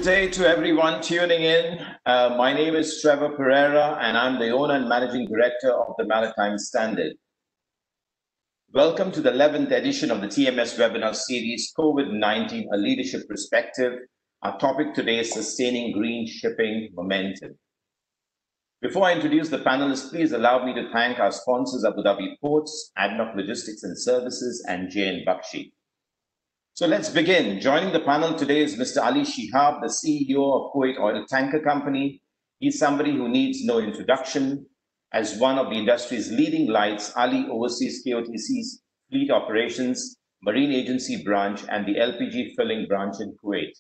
Good day to everyone tuning in. My name is Trevor Pereira, and I'm the owner and managing director of the Maritime Standard. Welcome to the 11th edition of the TMS webinar series, COVID-19, a leadership perspective. Our topic today is sustaining green shipping momentum. Before I introduce the panelists, please allow me to thank our sponsors, Abu Dhabi Ports, ADNOC Logistics and Services, and J.N. Bakshi. So let's begin. Joining the panel today is Mr. Ali Shihab, the CEO of Kuwait Oil Tanker Company. He's somebody who needs no introduction. As one of the industry's leading lights, Ali oversees KOTC's fleet operations, marine agency branch, and the LPG filling branch in Kuwait.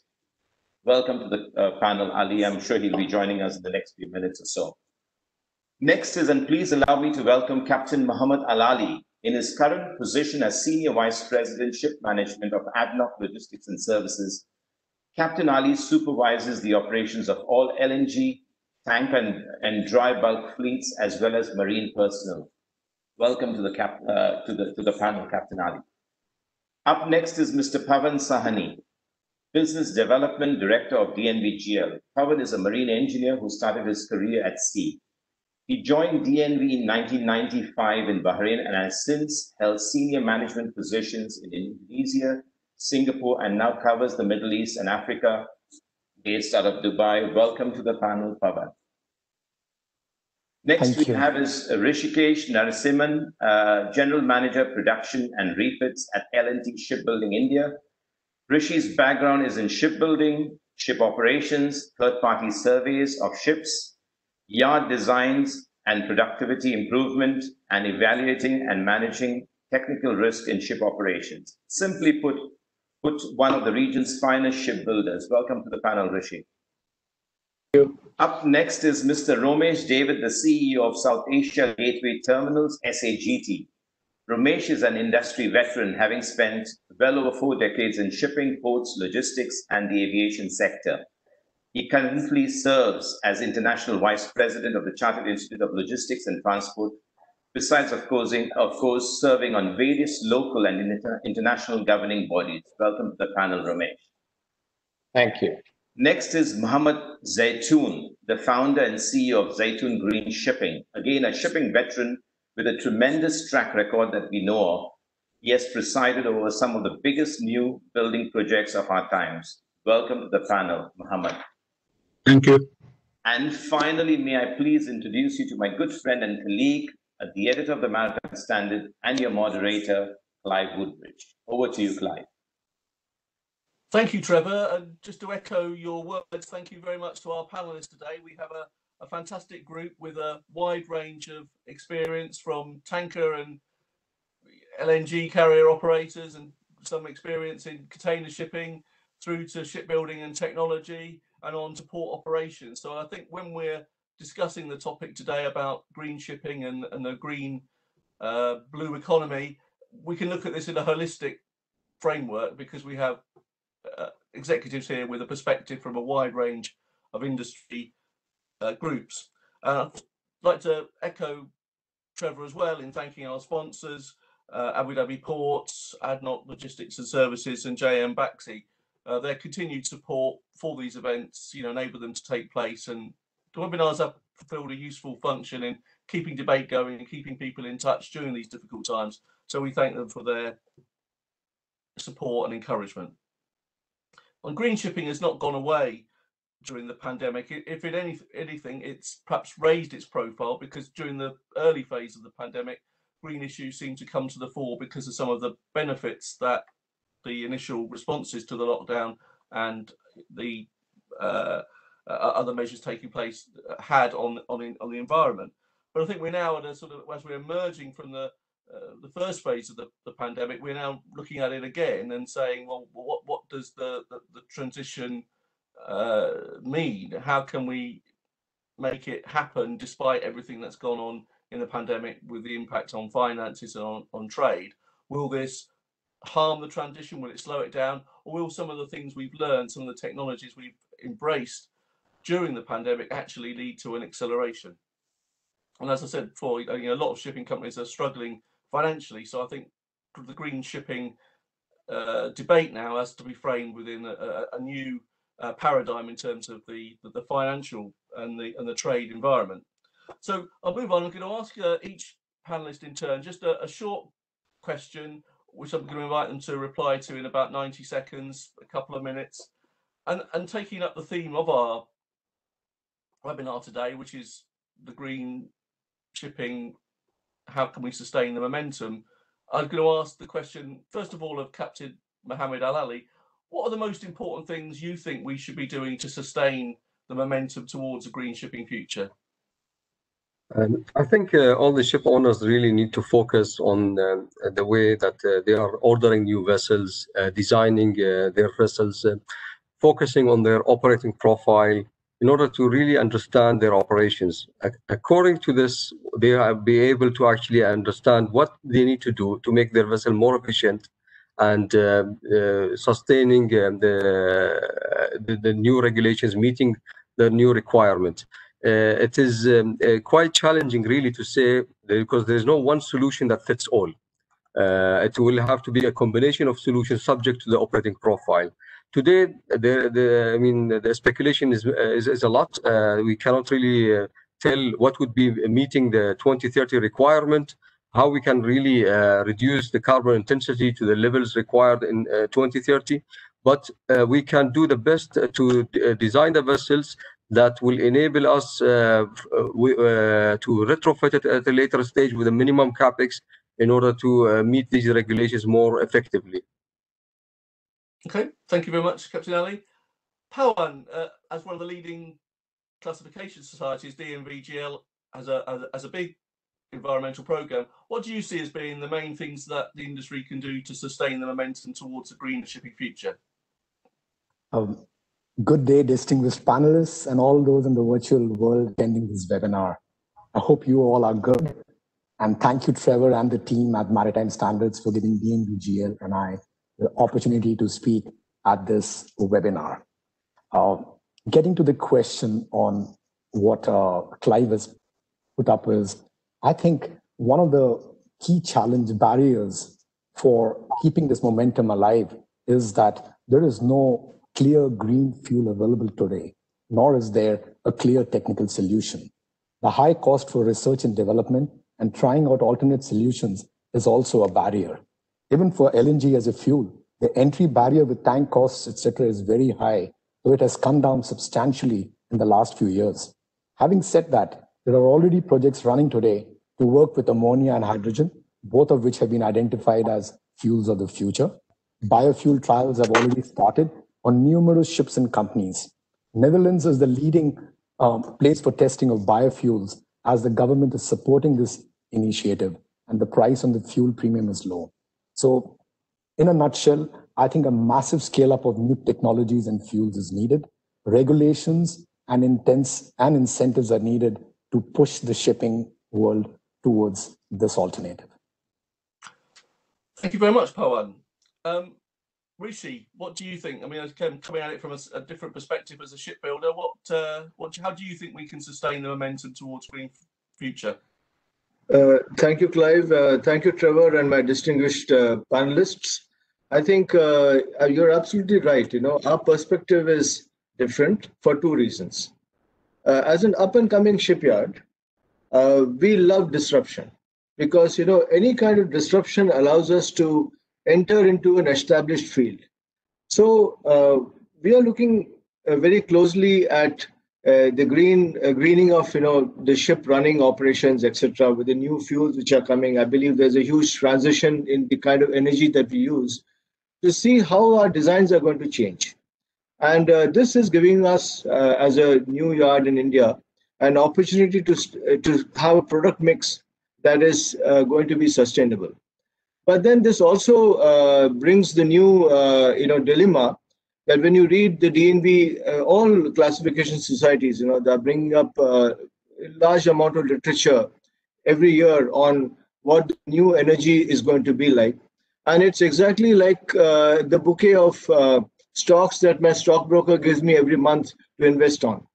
Welcome to the panel, Ali. I'm sure he'll be joining us in the next few minutes or so. Next is, and please allow me to welcome Captain Muhammad Al-Ali. In his current position as Senior Vice President, Ship Management of ADNOC Logistics and Services, Captain Ali supervises the operations of all LNG, tank and dry bulk fleets, as well as marine personnel. Welcome to the panel, Captain Ali. Up next is Mr. Pavan Sahani, Business Development Director of DNVGL. Pavan is a marine engineer who started his career at sea. He joined DNV in 1995 in Bahrain and has since held senior management positions in Indonesia, Singapore, and now covers the Middle East and Africa, based out of Dubai. Welcome to the panel, Pavan. Next we have is Rishikesh Narasimhan, General Manager, Production and Refits at L&T Shipbuilding, India. Rishi's background is in shipbuilding, ship operations, third-party surveys of ships, yard designs and productivity improvement, and evaluating and managing technical risk in ship operations. Simply put, one of the region's finest shipbuilders. Welcome to the panel, Rishi. Thank you. Up next is Mr. Romesh David, the CEO of South Asia Gateway Terminals, SAGT. Romesh is an industry veteran, having spent well over 4 decades in shipping, ports, logistics, and the aviation sector. He currently serves as International Vice President of the Chartered Institute of Logistics and Transport, besides, of course, serving on various local and international governing bodies. Welcome to the panel, Ramesh. Thank you. Next is Muhammad Zaitoon, the founder and CEO of Zaitoon Green Shipping. Again, a shipping veteran with a tremendous track record that we know of. He has presided over some of the biggest new building projects of our times. Welcome to the panel, Muhammad. Thank you. And finally, may I please introduce you to my good friend and colleague, the editor of the Maritime Standard and your moderator, Clive Woodbridge. Over to you, Clive. Thank you, Trevor. And just to echo your words, thank you very much to our panelists today. We have a fantastic group with a wide range of experience, from tanker and LNG carrier operators and some experience in container shipping, through to shipbuilding and technology, and on to port operations. So I think when we're discussing the topic today about green shipping and the green blue economy, we can look at this in a holistic framework, because we have executives here with a perspective from a wide range of industry groups. I'd like to echo Trevor as well in thanking our sponsors, Abu Dhabi Ports, ADNOC Logistics and Services, and J.M. Bakshi. Their continued support for these events, enable them to take place, and the webinars have fulfilled a useful function in keeping debate going and keeping people in touch during these difficult times. So we thank them for their support and encouragement. And green shipping has not gone away during the pandemic. If anything, it's perhaps raised its profile, because during the early phase of the pandemic, green issues seem to come to the fore because of some of the benefits that the initial responses to the lockdown and the other measures taking place had on the environment. But I think we're now at a sort of, as we're emerging from the first phase of the pandemic, we're now looking at it again and saying, well, what does the transition mean? How can we make it happen despite everything that's gone on in the pandemic, with the impact on finances and on trade? Will this harm the transition? Will it slow it down? Or will some of the things we've learned, some of the technologies we've embraced during the pandemic, actually lead to an acceleration? And as I said before, a lot of shipping companies are struggling financially. So I think the green shipping debate now has to be framed within a new paradigm in terms of the financial and the trade environment. So I'll move on. I'm going to ask each panelist in turn just a short question, which I'm going to invite them to reply to in about 90 seconds, a couple of minutes, and taking up the theme of our webinar today, which is the green shipping. How can we sustain the momentum? I'm going to ask the question, first of all, of Captain Mohammed Al-Ali. What are the most important things you think we should be doing to sustain the momentum towards a green shipping future? I think all the ship owners really need to focus on the way that they are ordering new vessels, designing their vessels, focusing on their operating profile in order to really understand their operations. According to this, they will be able to actually understand what they need to do to make their vessel more efficient and sustaining the new regulations, meeting the new requirement. It is quite challenging really to say, because there is no one solution that fits all. It will have to be a combination of solutions subject to the operating profile. Today, the speculation is a lot. We cannot really tell what would be meeting the 2030 requirement, how we can really reduce the carbon intensity to the levels required in 2030. But we can do the best to design the vessels that will enable us to retrofit it at a later stage with a minimum capex in order to meet these regulations more effectively. Okay, thank you very much, Captain Ali. Pawan, as one of the leading classification societies, DNVGL has a big environmental program. What do you see as being the main things that the industry can do to sustain the momentum towards a greener shipping future? Good day, distinguished panelists and all those in the virtual world attending this webinar. I hope you all are good. And thank you, Trevor, and the team at Maritime Standards for giving DNVGL and I the opportunity to speak at this webinar. Getting to the question on what Clive has put up is, I think one of the key challenge barriers for keeping this momentum alive is that there is no clear green fuel available today, nor is there a clear technical solution. The high cost for research and development and trying out alternate solutions is also a barrier. Even for LNG as a fuel, the entry barrier with tank costs, etc., is very high, though it has come down substantially in the last few years. Having said that, there are already projects running today to work with ammonia and hydrogen, both of which have been identified as fuels of the future. Biofuel trials have already started on numerous ships and companies. Netherlands is the leading place for testing of biofuels, as the government is supporting this initiative and the price on the fuel premium is low. So in a nutshell, I think a massive scale up of new technologies and fuels is needed. Regulations and incentives are needed to push the shipping world towards this alternative. Thank you very much, Pawan. Rishi, what do you think? I mean, coming at it from a different perspective as a shipbuilder, how do you think we can sustain the momentum towards green future? Thank you, Clive. Thank you, Trevor, and my distinguished panelists. I think you're absolutely right. You know, our perspective is different for two reasons. As an up-and-coming shipyard, we love disruption because, you know, any kind of disruption allows us to enter into an established field. So we are looking very closely at the greening of, you know, the ship running operations, etc. with the new fuels which are coming. I believe there's a huge transition in the kind of energy that we use to see how our designs are going to change. And this is giving us, as a new yard in India, an opportunity to have a product mix that is going to be sustainable. But then this also brings the new, dilemma that when you read the DNV, all classification societies, you know, they're bringing up a large amount of literature every year on what the new energy is going to be like. And it's exactly like the bouquet of stocks that my stockbroker gives me every month to invest on.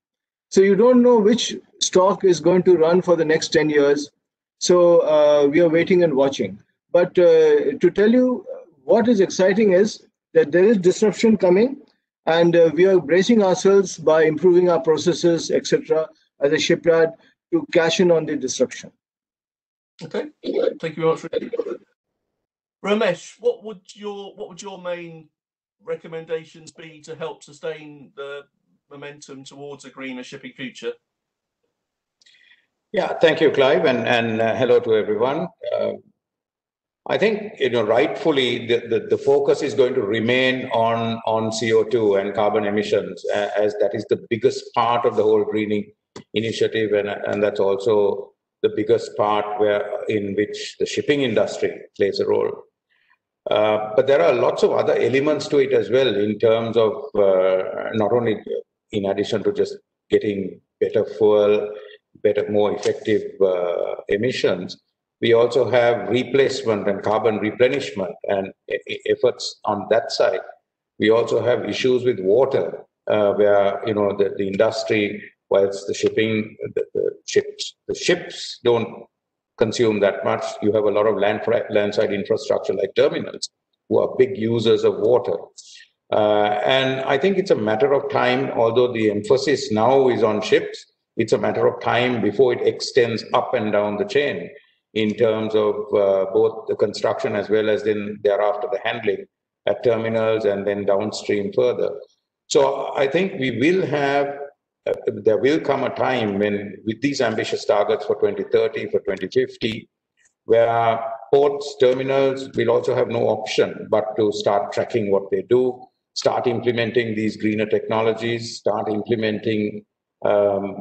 So you don't know which stock is going to run for the next 10 years. So we are waiting and watching. But to tell you what is exciting is that there is disruption coming, And we are bracing ourselves by improving our processes, etc., as a shipyard to cash in on the disruption. Okay, thank you very much. Ramesh, what would your main recommendations be to help sustain the momentum towards a greener shipping future? Yeah, thank you, Clive, and hello to everyone. I think, rightfully the focus is going to remain on CO2 and carbon emissions, as that is the biggest part of the whole greening initiative, and that's also the biggest part in which the shipping industry plays a role. But there are lots of other elements to it as well, in terms of not only in addition to just getting better fuel, more effective emissions. We also have replacement and carbon replenishment and efforts on that side. We also have issues with water, where the industry, whilst the ships don't consume that much. You have a lot of landside infrastructure like terminals who are big users of water. And I think it's a matter of time, although the emphasis now is on ships, it's a matter of time before it extends up and down the chain in terms of both the construction as well as then thereafter the handling at terminals and then downstream further. So I think we will have there will come a time when, with these ambitious targets for 2030, for 2050, where ports, terminals will also have no option but to start tracking what they do, start implementing these greener technologies, start implementing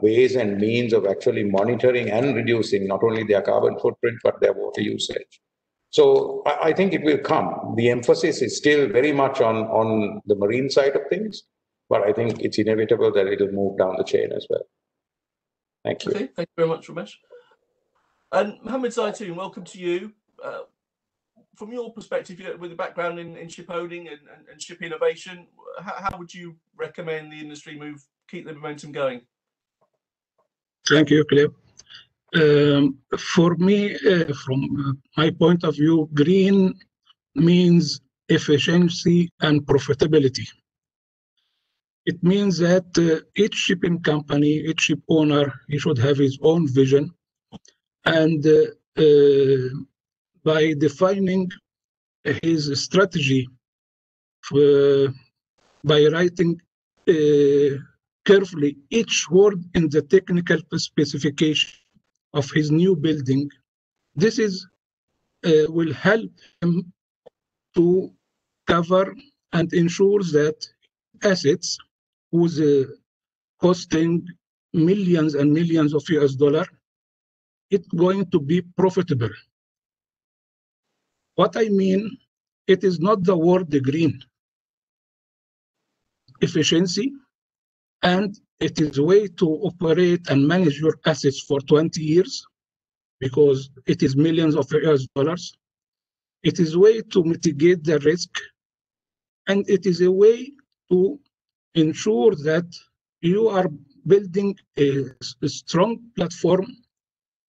ways and means of actually monitoring and reducing not only their carbon footprint, but their water usage. So I think it will come. The emphasis is still very much on the marine side of things, but I think it's inevitable that it'll move down the chain as well. Thank you. Okay, thank you very much, Ramesh. And Mohammed Zaitoon, welcome to you. From your perspective, with a background in ship owning and ship innovation, how would you recommend the industry keep the momentum going? Thank you, Clive. For me, from my point of view, green means efficiency and profitability. It means that each shipping company, each ship owner, he should have his own vision. And by defining his strategy, by writing carefully each word in the technical specification of his new building, this will help him to cover and ensure that assets whose costing millions and millions of US dollars, it's going to be profitable. What I mean, it is not the word green. Efficiency, and it is a way to operate and manage your assets for 20 years because it is millions of US dollars. It is a way to mitigate the risk, and it is a way to ensure that you are building a strong platform,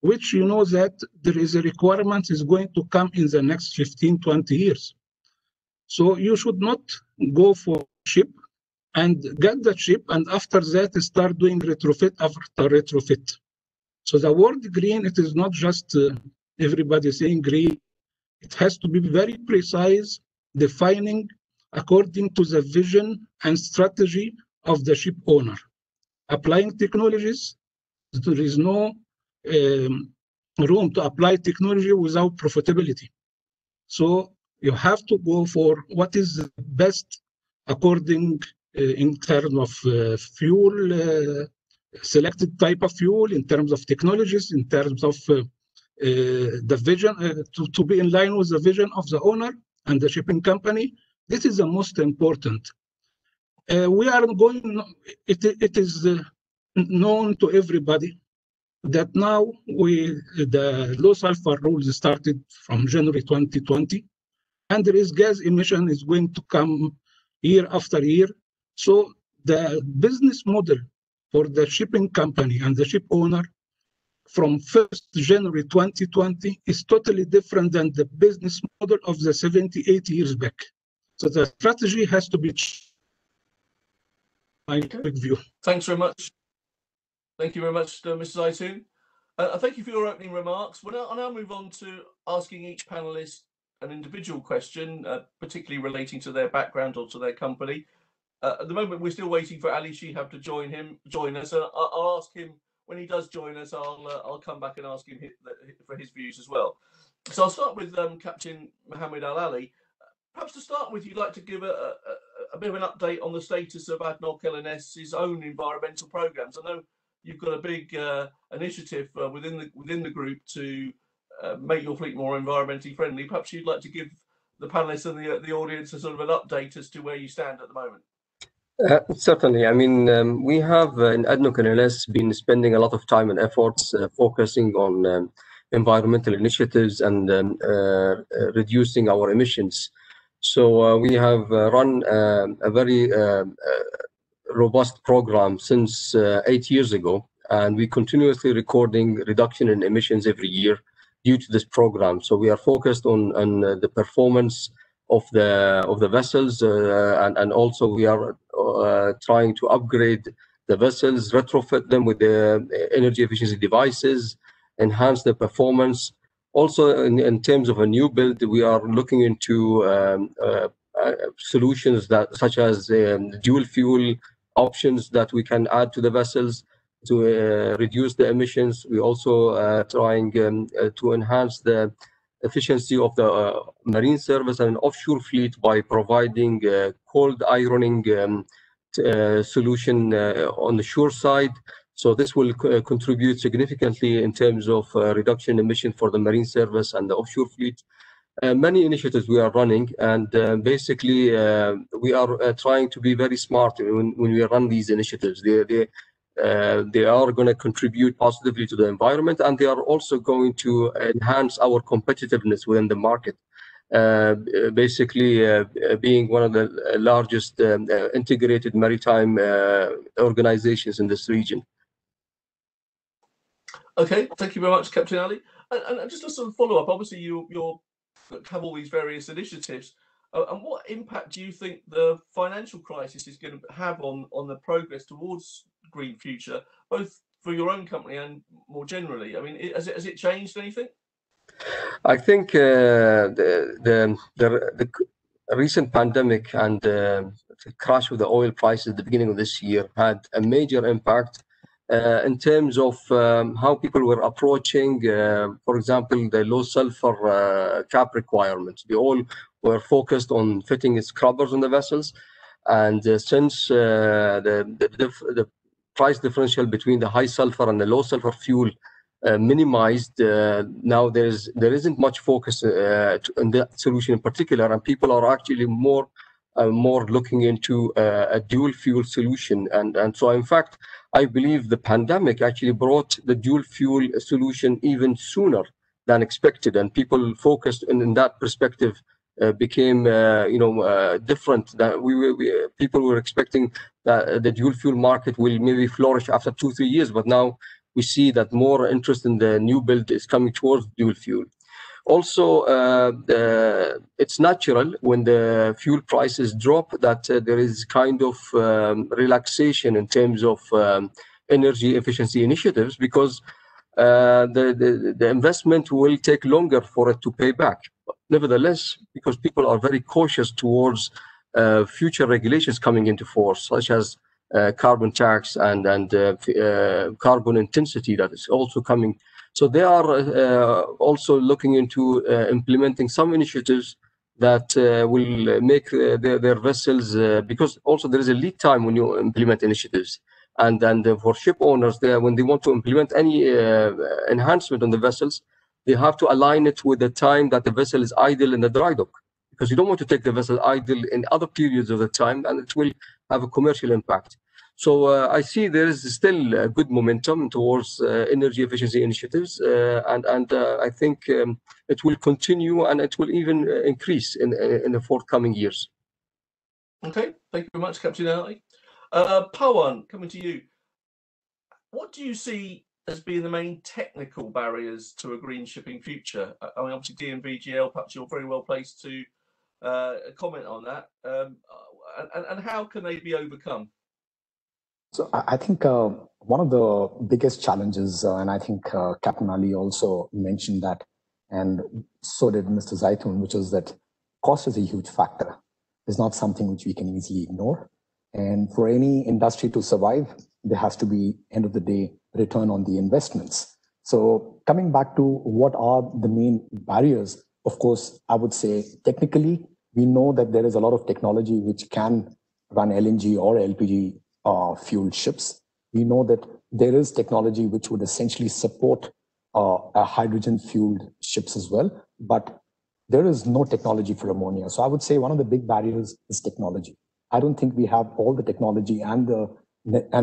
which you know that there is a requirement is going to come in the next 15, 20 years. So you should not go for ship and get the ship, and after that start doing retrofit after retrofit. So the word green, it is not just everybody saying green. It has to be very precise, defining according to the vision and strategy of the ship owner. Applying technologies, there is no room to apply technology without profitability. So you have to go for what is the best according in terms of fuel, selected type of fuel, in terms of technologies, in terms of the vision, to be in line with the vision of the owner and the shipping company. This is the most important. We are going, it is known to everybody that now the low sulfur rules started from January 2020, and there is gas emission is going to come year after year. So the business model for the shipping company and the ship owner from 1st January 2020 is totally different than the business model of the 70, 80 years back. So the strategy has to be changed. scientific view. Thanks very much. Thank you very much, Mr. Zaitoon. Thank you for your opening remarks. I'll now move on to asking each panelist an individual question, particularly relating to their background or to their company. At the moment, we're still waiting for Ali Shihab to join us. I'll ask him when he does join us. I'll come back and ask him for his views as well. So I'll start with Captain Mohammed Al Ali. Perhaps to start with, you'd like to give a bit of an update on the status of ADNOC L&S's own environmental programs. I know you've got a big initiative within the group to make your fleet more environmentally friendly. Perhaps you'd like to give the panelists and the audience a sort of an update as to where you stand at the moment. Certainly. I mean, we have in ADNOC L&S been spending a lot of time and efforts focusing on environmental initiatives and reducing our emissions. So we have run a very robust program since 8 years ago, and we continuously recording reduction in emissions every year due to this program. So we are focused on the performance of the vessels, and also we are trying to upgrade the vessels, retrofit them with the energy efficiency devices, enhance the performance. Also, in terms of a new build, we are looking into solutions such as dual fuel options that we can add to the vessels to reduce the emissions. We also trying to enhance the efficiency of the marine service and offshore fleet by providing cold ironing solution on the shore side. So this will contribute significantly in terms of reduction in emission for the marine service and the offshore fleet. Many initiatives we are running, and basically we are trying to be very smart when we run these initiatives. They are going to contribute positively to the environment, and they are also going to enhance our competitiveness within the market. Basically, being one of the largest integrated maritime organizations in this region. Okay, thank you very much, Captain Ali. And just a sort of follow up, obviously you have all these various initiatives. And what impact do you think the financial crisis is going to have on the progress towards green future, both for your own company and more generally? I mean, has it changed anything? I think the recent pandemic and the crash of the oil prices at the beginning of this year had a major impact in terms of how people were approaching, for example, the low sulfur cap requirements. They all were focused on fitting scrubbers on the vessels, and since the price differential between the high sulfur and the low sulfur fuel minimized, now there isn't much focus on that solution in particular, and people are actually more looking into a dual fuel solution. And so in fact, I believe the pandemic actually brought the dual fuel solution even sooner than expected, and people focused in that perspective became different. That people were expecting that the dual fuel market will maybe flourish after 2-3 years, but now we see that more interest in the new build is coming towards dual fuel. Also, it's natural when the fuel prices drop that there is kind of relaxation in terms of energy efficiency initiatives, because the investment will take longer for it to pay back. But nevertheless, because people are very cautious towards future regulations coming into force, such as carbon tax and carbon intensity that is also coming. So they are also looking into implementing some initiatives that will make their vessels, because also there is a lead time when you implement initiatives. And then for ship owners, when they want to implement any enhancement on the vessels, they have to align it with the time that the vessel is idle in the dry dock, because you don't want to take the vessel idle in other periods of the time, and it will have a commercial impact. So I see there is still a good momentum towards energy efficiency initiatives, and I think it will continue, and it will even increase in the forthcoming years. Okay, thank you very much, Captain Ali. Pawan, coming to you. What do you see as being the main technical barriers to a green shipping future? I mean, obviously DNVGL, perhaps you're very well placed to comment on that. And how can they be overcome? So I think one of the biggest challenges, and I think Captain Ali also mentioned that, and so did Mr. Zaitoun, which is that cost is a huge factor. It's not something which we can easily ignore. And for any industry to survive, there has to be, end of the day, return on the investments. So coming back to what are the main barriers, of course, I would say technically, we know that there is a lot of technology which can run LNG or LPG fueled ships. We know that there is technology which would essentially support a hydrogen fueled ships as well, but there is no technology for ammonia. So I would say one of the big barriers is technology. I don't think we have all the technology and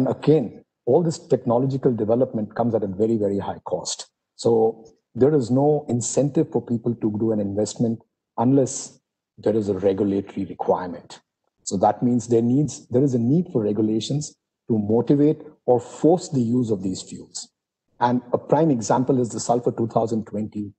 again, all this technological development comes at a very, very high cost. So there is no incentive for people to do an investment unless there is a regulatory requirement. So that means there is a need for regulations to motivate or force the use of these fuels. And a prime example is the Sulfur 2020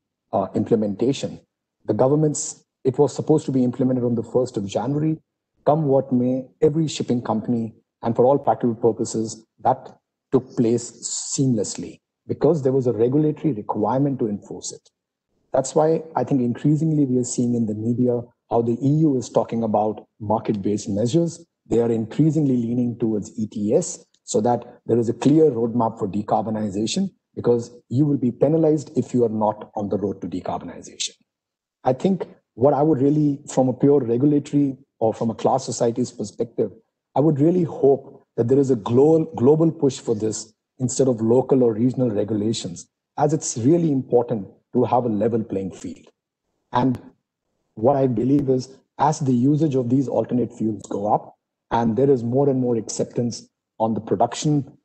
implementation. The government's, it was supposed to be implemented on the 1st of January. Come what may, every shipping company, and for all practical purposes, that took place seamlessly because there was a regulatory requirement to enforce it. That's why I think increasingly we are seeing in the media how the EU is talking about market-based measures. They are increasingly leaning towards ETS so that there is a clear roadmap for decarbonization, because you will be penalized if you are not on the road to decarbonization. I think what I would really, from a pure regulatory or from a class society's perspective, I would really hope that there is a global push for this instead of local or regional regulations, as it's really important to have a level playing field. And what I believe is, as the usage of these alternate fuels go up, and there is more and more acceptance on the production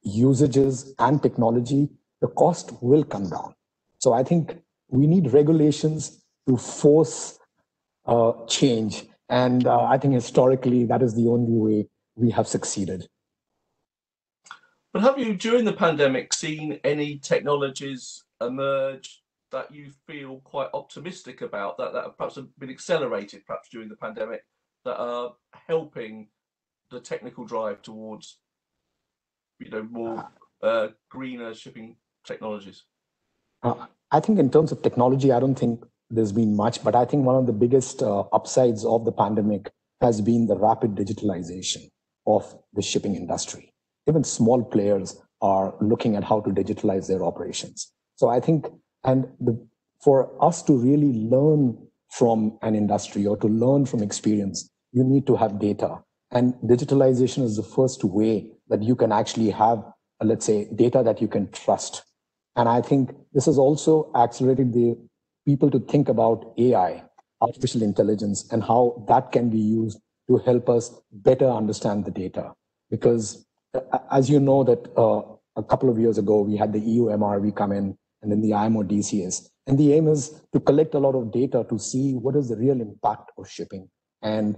usages and technology, the cost will come down. So I think we need regulations to force change. And I think historically, that is the only way we have succeeded. But have you, during the pandemic, seen any technologies emerge that you feel quite optimistic about, that have perhaps been accelerated perhaps during the pandemic, that are helping the technical drive towards, you know, more greener shipping technologies? I think in terms of technology, I don't think there's been much, but I think one of the biggest upsides of the pandemic has been the rapid digitalization of the shipping industry. Even small players are looking at how to digitalize their operations. So I think, for us to really learn from an industry or to learn from experience, you need to have data. And digitalization is the first way that you can actually have, let's say, data that you can trust. And I think this has also accelerated the people to think about AI, artificial intelligence, and how that can be used to help us better understand the data. Because as you know that a couple of years ago, we had the EU MRV come in and then the IMO DCS. And the aim is to collect a lot of data to see what is the real impact of shipping and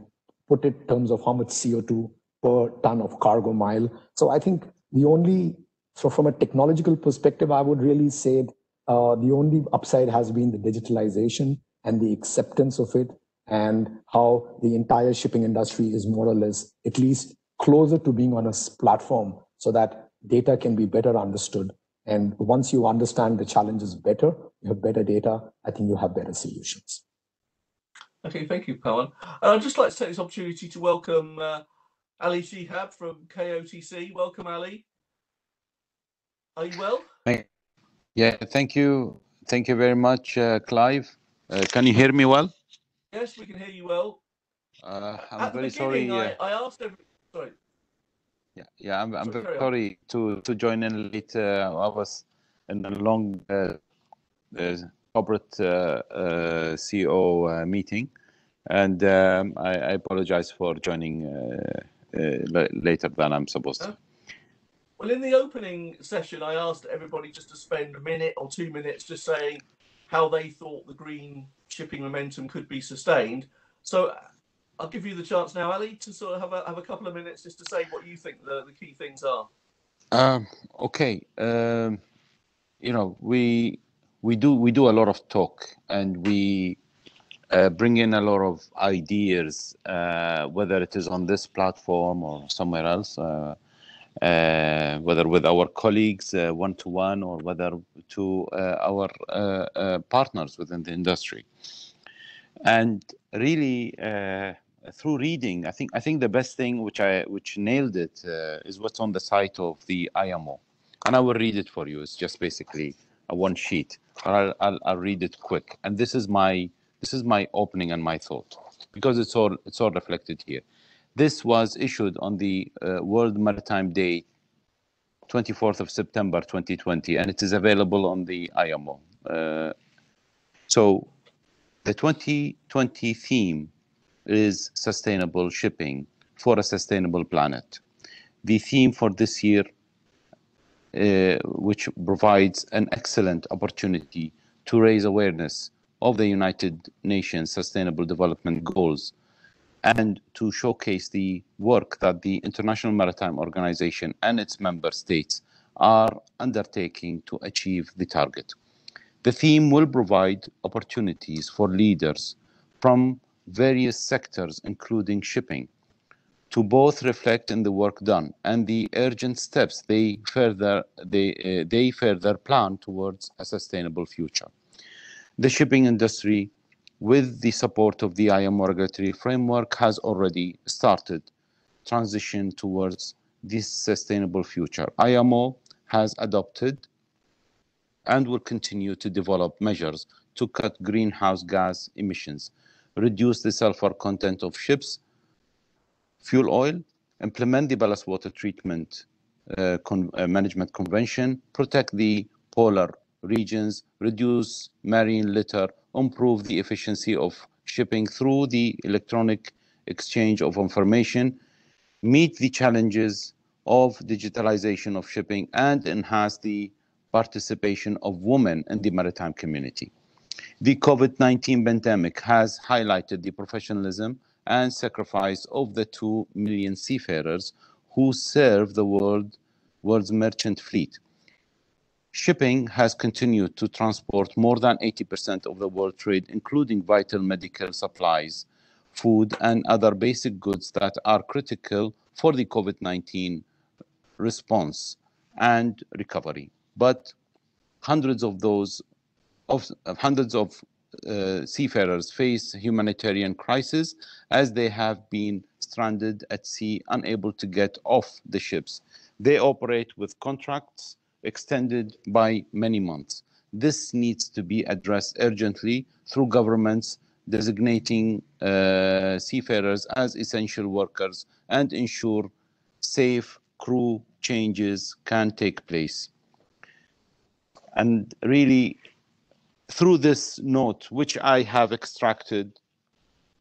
put it in terms of how much CO2 per ton of cargo mile. So I think from a technological perspective, I would really say the only upside has been the digitalization and the acceptance of it, and how the entire shipping industry is more or less at least closer to being on a platform so that data can be better understood. And once you understand the challenges better, you have better data, I think you have better solutions. Okay, thank you, Pawan. I'd just like to take this opportunity to welcome Ali Shihab from KOTC. Welcome, Ali. Are you well? Yeah, thank you. Thank you very much, Clive. Can you hear me well? Yes, we can hear you well. I'm very sorry. I asked every... Sorry. I'm very sorry to join in late. I was in a long corporate CEO meeting, and I apologize for joining later than I'm supposed to. Well, in the opening session, I asked everybody just to spend a minute or 2 minutes just saying how they thought the green shipping momentum could be sustained. So I'll give you the chance now, Ali, to sort of have a couple of minutes just to say what you think the key things are. Okay. You know, we do a lot of talk, and we bring in a lot of ideas, whether it is on this platform or somewhere else. whether with our colleagues one-to-one or whether to our partners within the industry. And really, through reading, I think the best thing which nailed it is what's on the site of the IMO, and I will read it for you. It's just basically a one sheet. I'll read it quick, and this is my opening and my thought, because it's all reflected here. This was issued on the World Maritime Day, 24th of September 2020, and it is available on the IMO. So the 2020 theme is sustainable shipping for a sustainable planet. The theme for this year, which provides an excellent opportunity to raise awareness of the United Nations Sustainable Development Goals and to showcase the work that the International Maritime Organization and its member states are undertaking to achieve the target. The theme will provide opportunities for leaders from various sectors, including shipping, to both reflect in the work done and the urgent steps they further plan towards a sustainable future. The shipping industry, with the support of the IMO regulatory framework, has already started transition towards this sustainable future. IMO has adopted and will continue to develop measures to cut greenhouse gas emissions, reduce the sulfur content of ships' fuel oil, implement the ballast water treatment management convention, protect the polar regions, reduce marine litter, improve the efficiency of shipping through the electronic exchange of information, meet the challenges of digitalization of shipping, and enhance the participation of women in the maritime community. The COVID-19 pandemic has highlighted the professionalism and sacrifice of the 2 million seafarers who serve the world's merchant fleet. Shipping has continued to transport more than 80% of the world trade, including vital medical supplies, food, and other basic goods that are critical for the COVID-19 response and recovery. But hundreds of seafarers face humanitarian crisis as they have been stranded at sea, unable to get off the ships. They operate with contracts extended by many months. This needs to be addressed urgently through governments designating seafarers as essential workers and ensure safe crew changes can take place. And really, through this note, which I have extracted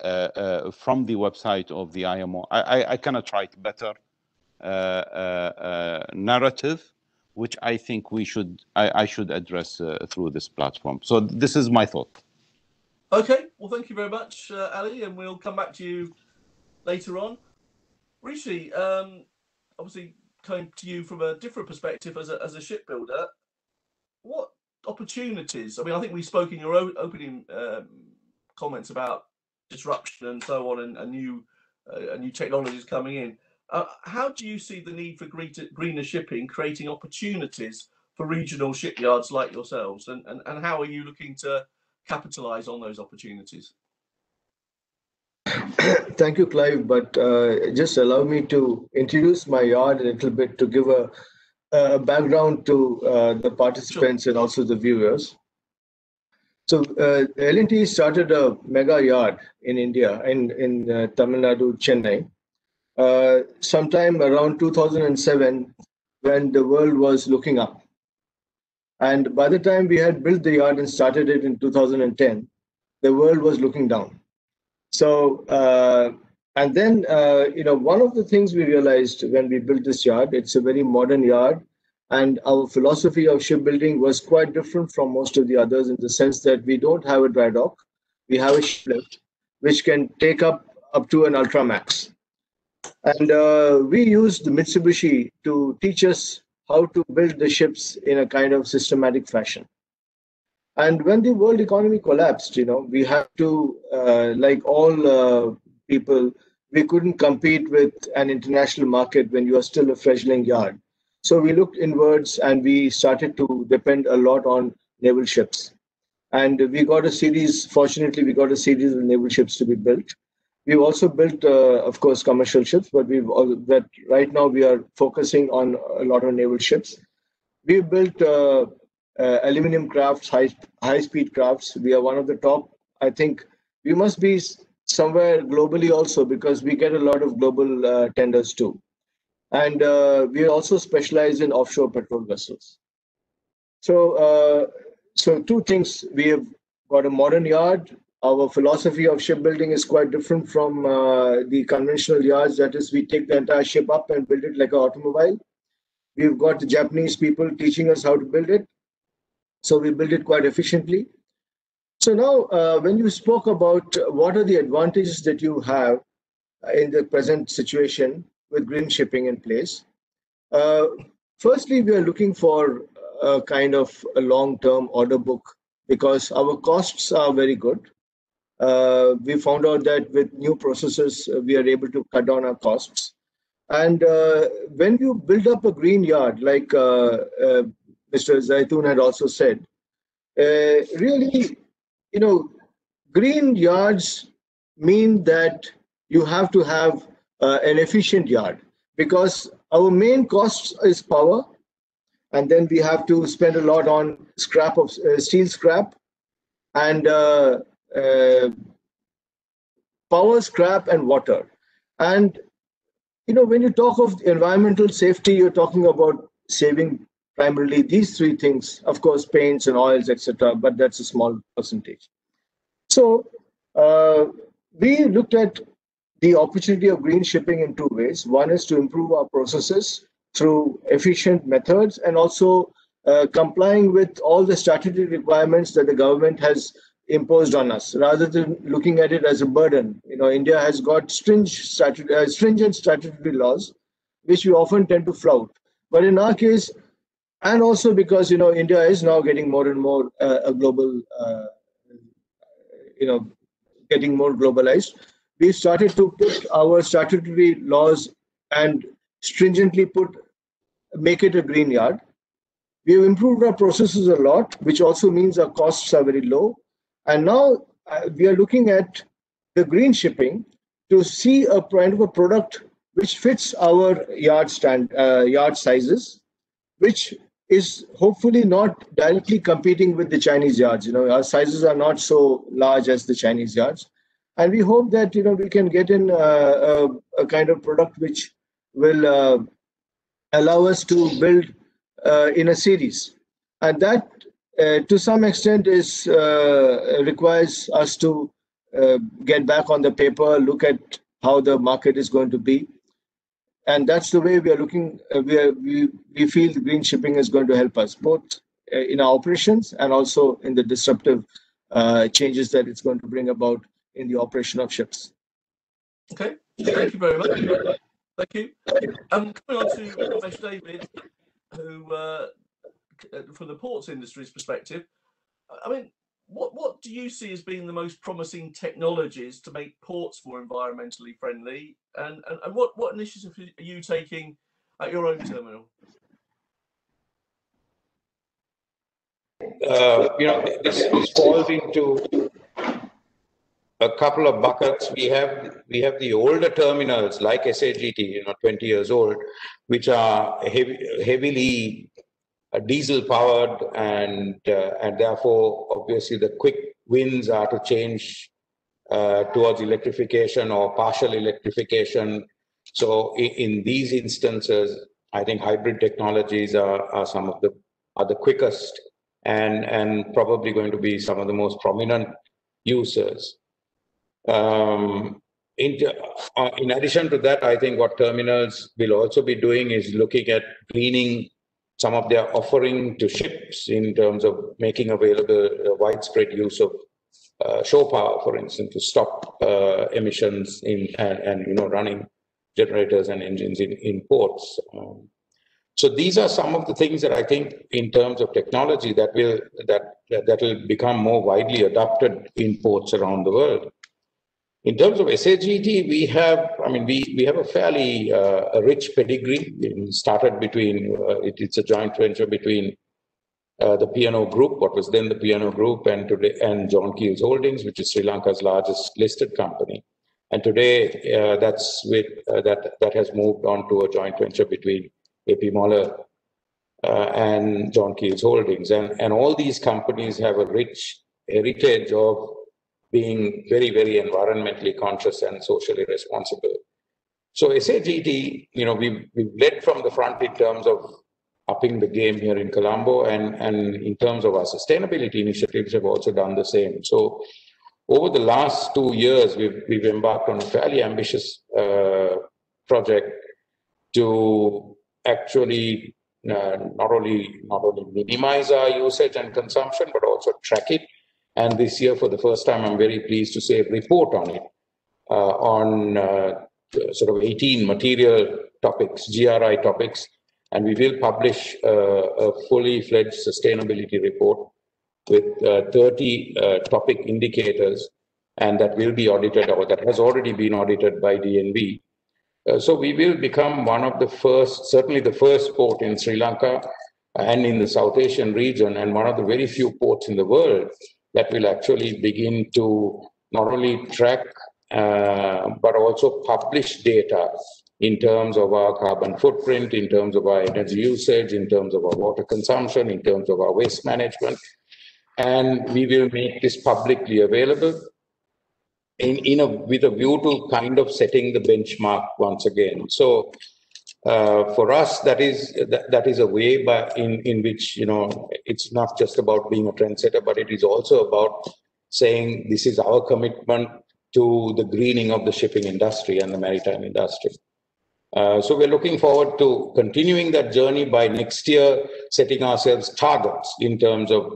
from the website of the IMO, I cannot write better narrative, which I think I should address through this platform. So this is my thought. Okay, well, thank you very much, Ali, and we'll come back to you later on. Rishi, obviously coming to you from a different perspective as a shipbuilder, what opportunities? I mean, I think we spoke in your opening comments about disruption and so on, and new technologies coming in. How do you see the need for greener shipping creating opportunities for regional shipyards like yourselves, and how are you looking to capitalize on those opportunities? Thank you, Clive, but just allow me to introduce my yard a little bit to give a background to the participants and also the viewers. So L&T started a mega yard in India, in Tamil Nadu, Chennai, sometime around 2007, when the world was looking up. And by the time we had built the yard and started it in 2010, the world was looking down. So, and then, one of the things we realized when we built this yard, it's a very modern yard, and our philosophy of shipbuilding was quite different from most of the others in the sense that we don't have a dry dock. We have a ship lift, which can take up to an Ultramax. And we used Mitsubishi to teach us how to build the ships in a kind of systematic fashion. And when the world economy collapsed, we had to, like all people, we couldn't compete with an international market when you are still a fledgling yard. So we looked inwards and we started to depend a lot on naval ships. And we got a series, fortunately, we got a series of naval ships to be built. We've also built, of course, commercial ships, but right now we are focusing on a lot of naval ships. We've built aluminum crafts, high-speed crafts. We are one of the top. I think we must be somewhere globally also because we get a lot of global tenders too. And we also specialize in offshore petrol vessels. So, so two things. We have got a modern yard. Our philosophy of shipbuilding is quite different from the conventional yards. That is, we take the entire ship up and build it like an automobile. We've got the Japanese people teaching us how to build it. So we build it quite efficiently. So now, when you spoke about what are the advantages that you have in the present situation with green shipping in place, firstly, we are looking for a kind of a long-term order book because our costs are very good. We found out that with new processes, we are able to cut down our costs. And when you build up a green yard, like Mr. Zaitoon had also said, really, green yards mean that you have to have an efficient yard because our main cost is power. And then we have to spend a lot on scrap of steel scrap and power, scrap, and water. And when you talk of environmental safety, you're talking about saving primarily these three things, of course, paints and oils, etc., but that's a small percentage. So we looked at the opportunity of green shipping in two ways. One is to improve our processes through efficient methods and also complying with all the statutory requirements that the government has imposed on us, rather than looking at it as a burden. India has got stringent statutory laws, which we often tend to flout. But in our case, and also because India is now getting more and more a global, getting more globalized, we started to put our statutory laws and stringently make it a green yard. We have improved our processes a lot, which also means our costs are very low. And now we are looking at the green shipping to see a kind of a product which fits our yard sizes, which is hopefully not directly competing with the Chinese yards. Our sizes are not so large as the Chinese yards. And we hope that, we can get in a kind of product which will allow us to build in a series. And that, to some extent, requires us to get back on the paper, look at how the market is going to be. And that's the way we are looking. We feel the green shipping is going to help us, both in our operations and also in the disruptive changes that it's going to bring about in the operation of ships. Okay, thank you very much. Thank you. Coming on to Ramesh David, who, from the ports industry's perspective, I mean, what do you see as being the most promising technologies to make ports more environmentally friendly, and what initiatives are you taking at your own terminal? This falls into a couple of buckets. We have the older terminals like SAGT, 20 years old, which are heavily diesel powered, and therefore obviously the quick wins are to change towards electrification or partial electrification. So in these instances, I think hybrid technologies are the quickest and probably going to be some of the most prominent users. In addition to that, I think what terminals will also be doing is looking at greening some of their offering to ships in terms of making available widespread use of shore power, for instance, to stop emissions and running generators and engines in ports. So these are some of the things that I think, in terms of technology, that will become more widely adopted in ports around the world. In terms of SAGT, we have a fairly rich pedigree. It started between, it's a joint venture between the P&O Group, what was then the P&O Group, and John Keel's Holdings, which is Sri Lanka's largest listed company. And today, that has moved on to a joint venture between AP Moller and John Keel's Holdings. And all these companies have a rich heritage of being very, very environmentally conscious and socially responsible. So SAGT, we've led from the front in terms of upping the game here in Colombo, and in terms of our sustainability initiatives have also done the same. So over the last 2 years, we've embarked on a fairly ambitious project to actually not only minimize our usage and consumption, but also track it. And this year, for the first time, I'm very pleased to say, report on it, on sort of 18 material topics, GRI topics, and we will publish a fully fledged sustainability report with 30 topic indicators, and that will be audited, or that has already been audited by DNV. So we will become one of the first, certainly the first port in Sri Lanka and in the South Asian region, and one of the very few ports in the world that will actually begin to not only track but also publish data in terms of our carbon footprint, in terms of our energy usage, in terms of our water consumption, in terms of our waste management. And we will make this publicly available with a view to kind of setting the benchmark once again. So for us, that is a way in which, it's not just about being a trendsetter, but it is also about saying this is our commitment to the greening of the shipping industry and the maritime industry. So we're looking forward to continuing that journey by next year, setting ourselves targets in terms of,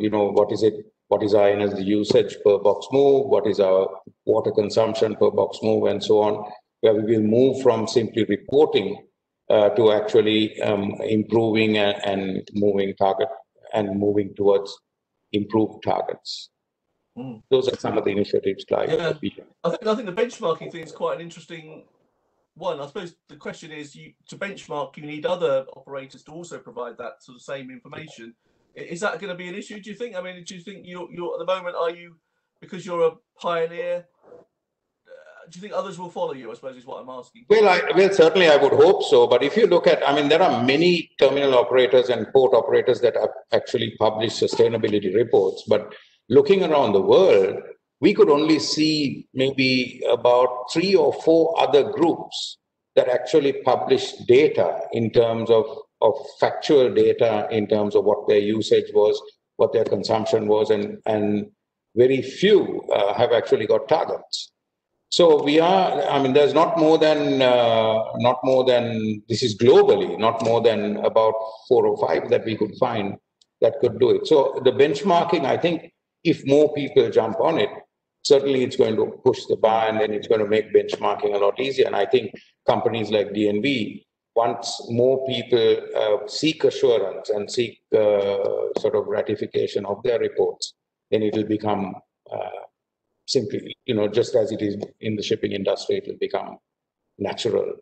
what is our energy usage per box move, what is our water consumption per box move, and so on, where we will move from simply reporting to actually improving and moving towards improved targets. Those are some of the initiatives, Clive. Yeah. I think the benchmarking thing is quite an interesting one. I suppose the question is, to benchmark, you need other operators to also provide that sort of same information. Is that going to be an issue, do you think? I mean, do you think you're at the moment, because you're a pioneer, do you think others will follow you, I suppose, is what I'm asking? Well, certainly I would hope so. But if you look at, there are many terminal operators and port operators that have actually published sustainability reports. But looking around the world, we could only see maybe about 3 or 4 other groups that actually publish data in terms of factual data, in terms of what their usage was, what their consumption was, and very few have actually got targets. So we are, there's not more than, this is globally, not more than about 4 or 5 that we could find that could do it. So the benchmarking, I think, if more people jump on it, certainly it's going to push the bar, and then it's going to make benchmarking a lot easier. And I think companies like DNV, once more people seek assurance and seek sort of ratification of their reports, then it will become simply, just as it is in the shipping industry, it will become natural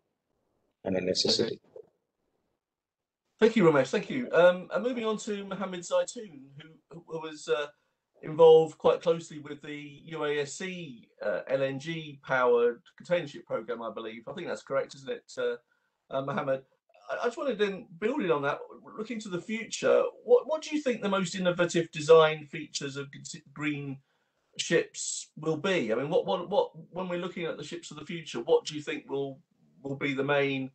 and a necessity. Okay. Thank you, Ramesh. Thank you. And moving on to Mohammed Zaitoon, who was involved quite closely with the UASC LNG-powered container ship program, I believe. I think that's correct, isn't it, Mohammed? I just wanted to, building on that, looking to the future, what do you think the most innovative design features of green ships will be? I mean, what when we're looking at the ships of the future, what do you think will be the main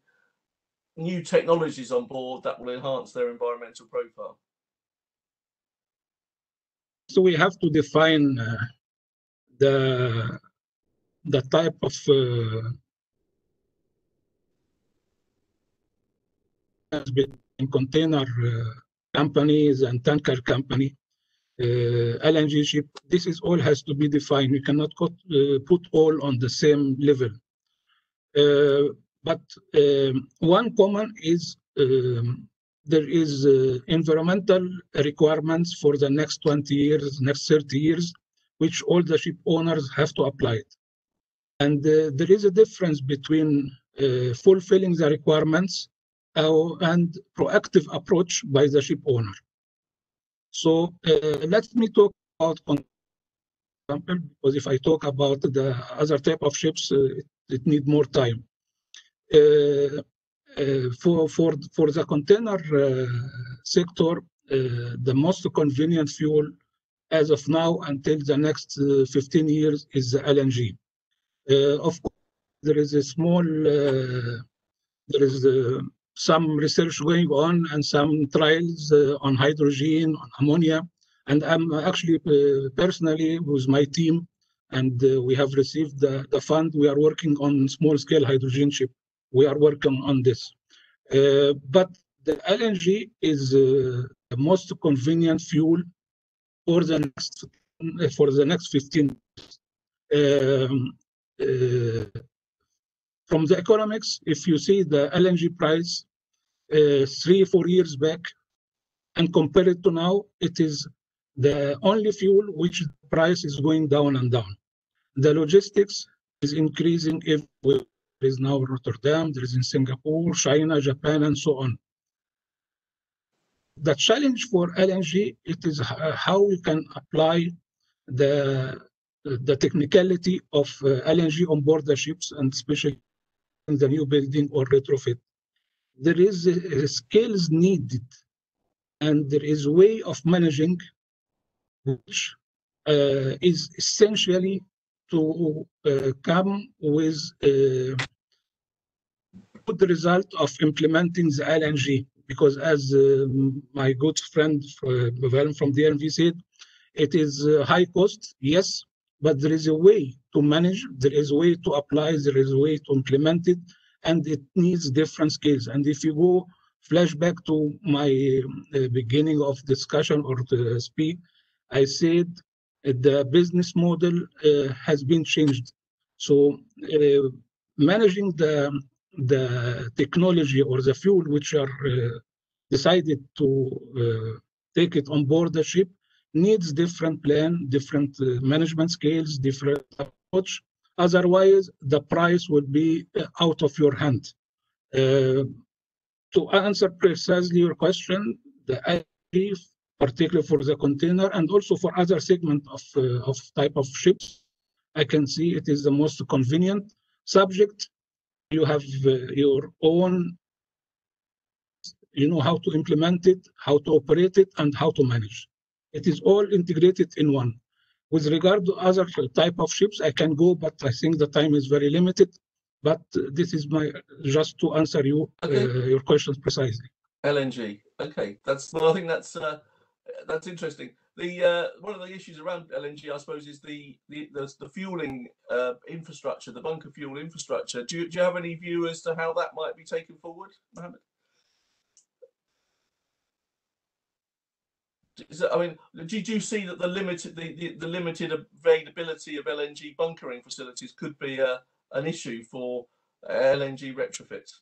new technologies on board that will enhance their environmental profile? So we have to define the type of between container companies and tanker company, LNG ship. This is all has to be defined. We cannot put all on the same level. But one common is there is environmental requirements for the next 20 years, next 30 years, which all the ship owners have to apply it. And there is a difference between fulfilling the requirements and proactive approach by the ship owner. So let me talk about example, because if I talk about the other type of ships, it need more time. For the container sector, the most convenient fuel as of now until the next 15 years is the LNG. Of course, there is a small, there is some research going on and some trials on hydrogen, on ammonia. And I'm actually personally with my team, and we have received the fund. We are working on small-scale hydrogen ship. We are working on this. But the LNG is the most convenient fuel for the next 15 years. From the economics, if you see the LNG price 3-4 years back and compare it to now, it is the only fuel which the price is going down and down. The logistics is increasing everywhere. There is now Rotterdam, there is in Singapore, China, Japan, and so on. The challenge for LNG, it is how we can apply the technicality of LNG on board the ships, and especially in the new building or retrofit. There is skills needed, and there is a way of managing which is essentially to come with good result of implementing the LNG. Because as my good friend from DNV said, it is high cost, yes, but there is a way to manage, there is a way to apply, there is a way to implement it, and it needs different skills. And if you go flashback to my beginning of discussion or to speak, I said the business model has been changed. So managing the technology or the fuel which are decided to take it on board the ship needs different plan, different management skills, different approach. Otherwise, the price will be out of your hand. To answer precisely your question, the LNG, particularly for the container and also for other segment of type of ships, I can see it is the most convenient subject. You have your own, you know how to implement it, how to operate it, and how to manage. It is all integrated in one. With regard to other type of ships, I can go, but I think the time is very limited. But this is my just to answer you your questions precisely. LNG. Okay, well, I think that's interesting. The one of the issues around LNG, I suppose, is the fueling infrastructure, the bunker fuel infrastructure. Do you have any view as to how that might be taken forward, Mohammed? I mean, do you see that the limited availability of LNG bunkering facilities could be an issue for LNG retrofits?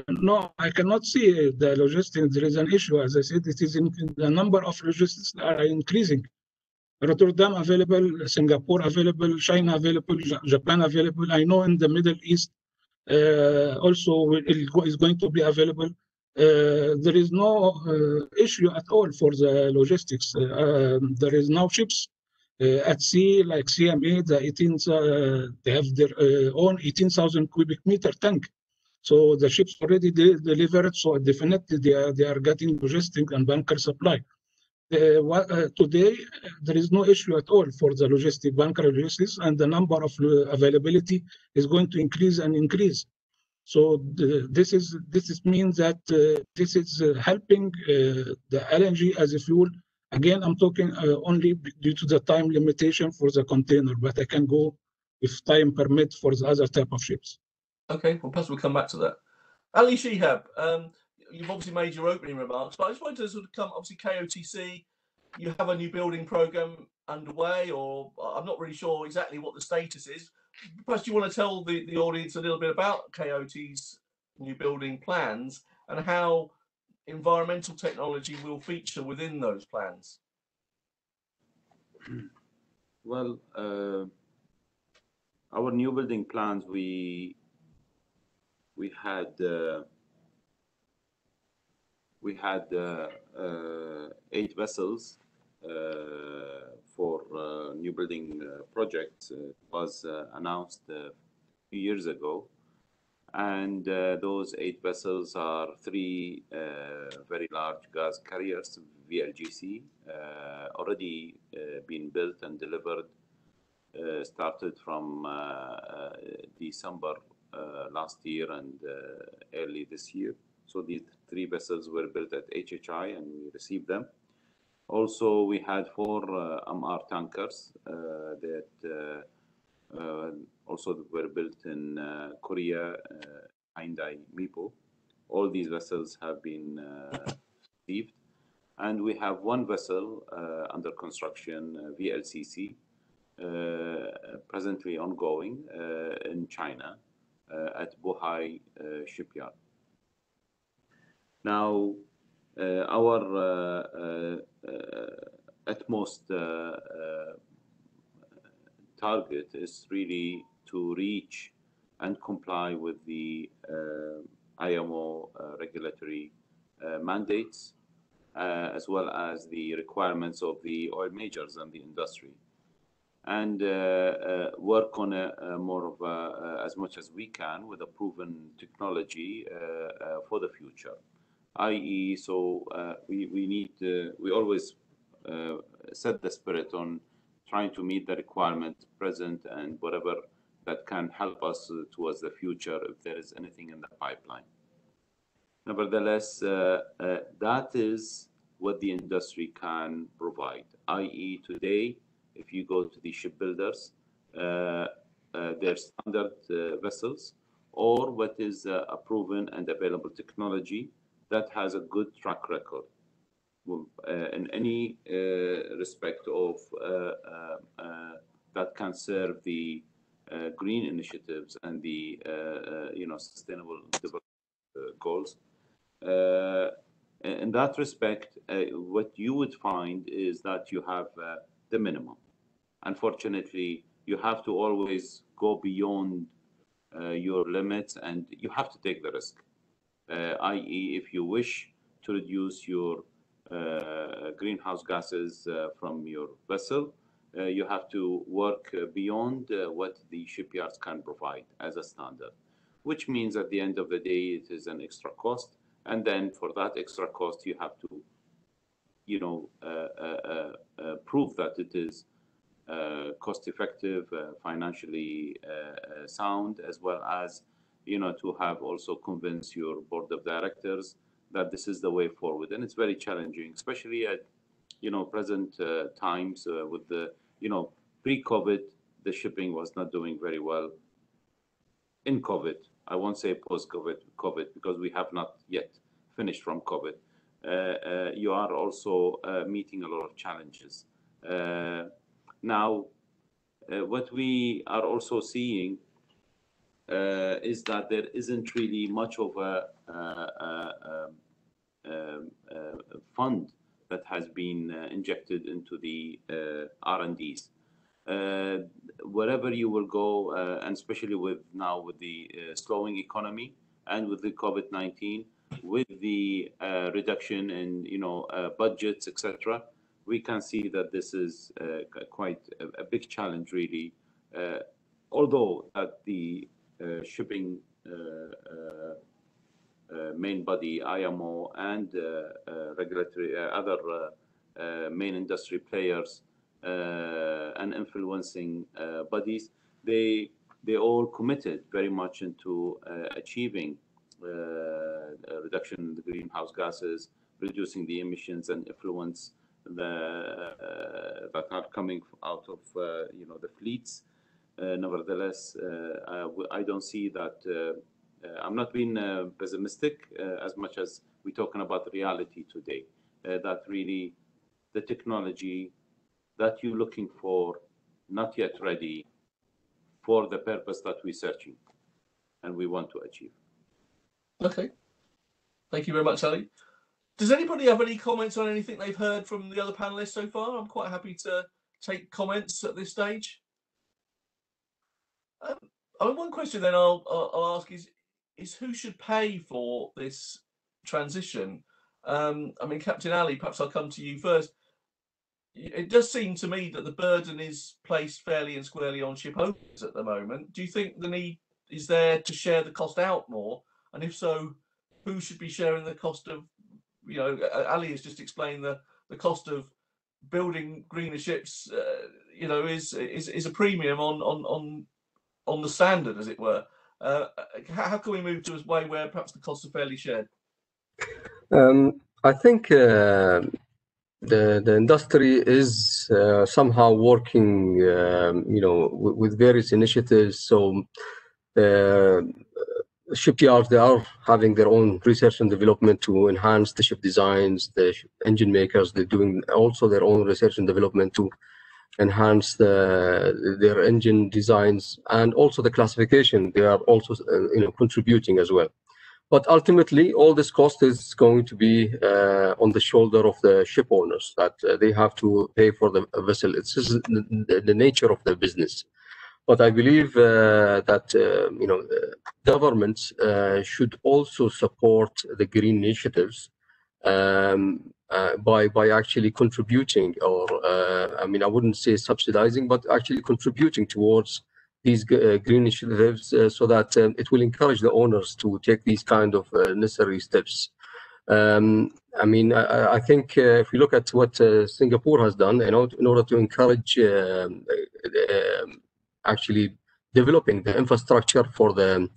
No, I cannot see the logistics. There is an issue. As I said, it is in the number of logistics that are increasing. Rotterdam available, Singapore available, China available, Japan available. I know in the Middle East also is going to be available. There is no issue at all for the logistics. There is now ships at sea like CMA, they have their own 18,000 cubic meter tank. So the ships already delivered, so definitely they are getting logistic and bunker supply. Today, there is no issue at all for the logistic, bunker logistics, and the number of availability is going to increase and increase. So this means that this is helping the LNG as a fuel. Again, I'm talking only due to the time limitation for the container, but I can go if time permits for the other type of ships. Okay, well, perhaps we'll come back to that. Ali Shihab, you've obviously made your opening remarks, but I just wanted to sort of come, obviously KOTC, you have a new building program underway, or I'm not really sure exactly what the status is. Perhaps you want to tell the audience a little bit about KOT's new building plans and how environmental technology will feature within those plans. Well, our new building plans, we had 8 vessels for new building projects. It was announced a few years ago, and those 8 vessels are 3 very large gas carriers, VLGC, already been built and delivered. Started from December last year and early this year. So these 3 vessels were built at HHI and we received them. Also, we had 4 MR tankers that also were built in Korea, Hyundai Mipo. All these vessels have been received. And we have 1 vessel under construction, VLCC, presently ongoing in China at Bohai Shipyard. Now, our utmost target is really to reach and comply with the IMO regulatory mandates, as well as the requirements of the oil majors and the industry, and work on more of as much as we can with a proven technology for the future. I.e., so we always set the spirit on trying to meet the requirement present and whatever that can help us towards the future if there is anything in the pipeline. Nevertheless, that is what the industry can provide, i.e. today, if you go to the shipbuilders, their standard vessels, or what is a proven and available technology that has a good track record in any respect of that can serve the green initiatives and the sustainable development goals. In that respect, what you would find is that you have the minimum. Unfortunately, you have to always go beyond your limits, and you have to take the risk. I.e., if you wish to reduce your greenhouse gases from your vessel, you have to work beyond what the shipyards can provide as a standard, which means at the end of the day, it is an extra cost. And then for that extra cost, you have to, prove that it is cost effective, financially sound, as well as, to have also convince your board of directors that this is the way forward. And it's very challenging, especially at, present times with the, pre-COVID, the shipping was not doing very well. In COVID, I won't say post-COVID, because we have not yet finished from COVID. You are also meeting a lot of challenges. Now, what we are also seeing is that there isn't really much of a fund that has been injected into the R&Ds. Wherever you will go, and especially with the slowing economy and with the COVID-19, with the reduction in budgets, etc., we can see that this is quite a big challenge, really. Although at the shipping main body, IMO, and regulatory other main industry players and influencing bodies, they all committed very much into achieving a reduction in the greenhouse gases, reducing the emissions and effluents that are coming out of the fleets. Nevertheless, I don't see that. I'm not being pessimistic as much as we're talking about reality today. That really the technology that you're looking for, not yet ready for the purpose that we're searching and we want to achieve. Okay. Thank you very much, Ali. Does anybody have any comments on anything they've heard from the other panelists so far? I'm quite happy to take comments at this stage? One question then I'll ask is who should pay for this transition? Captain Ali, perhaps I'll come to you first. It does seem to me that the burden is placed fairly and squarely on ship owners at the moment. Do you think the need is there to share the cost out more? And if so, who should be sharing the cost of, Ali has just explained the cost of building greener ships, is a premium on the standard, as it were. How can we move to a way where perhaps the costs are fairly shared? I think the industry is somehow working, with various initiatives. So shipyards, they are having their own research and development to enhance the ship designs. The engine makers, they're doing also their own research and development to enhance their engine designs, and also the classification. They are also contributing as well. But ultimately, all this cost is going to be on the shoulder of the ship owners, that they have to pay for the vessel. It's just the nature of the business. But I believe that governments should also support the green initiatives by actually contributing, or I wouldn't say subsidizing, but actually contributing towards these green initiatives, so that it will encourage the owners to take these kind of necessary steps. I think if we look at what Singapore has done, in order to encourage actually developing the infrastructure for the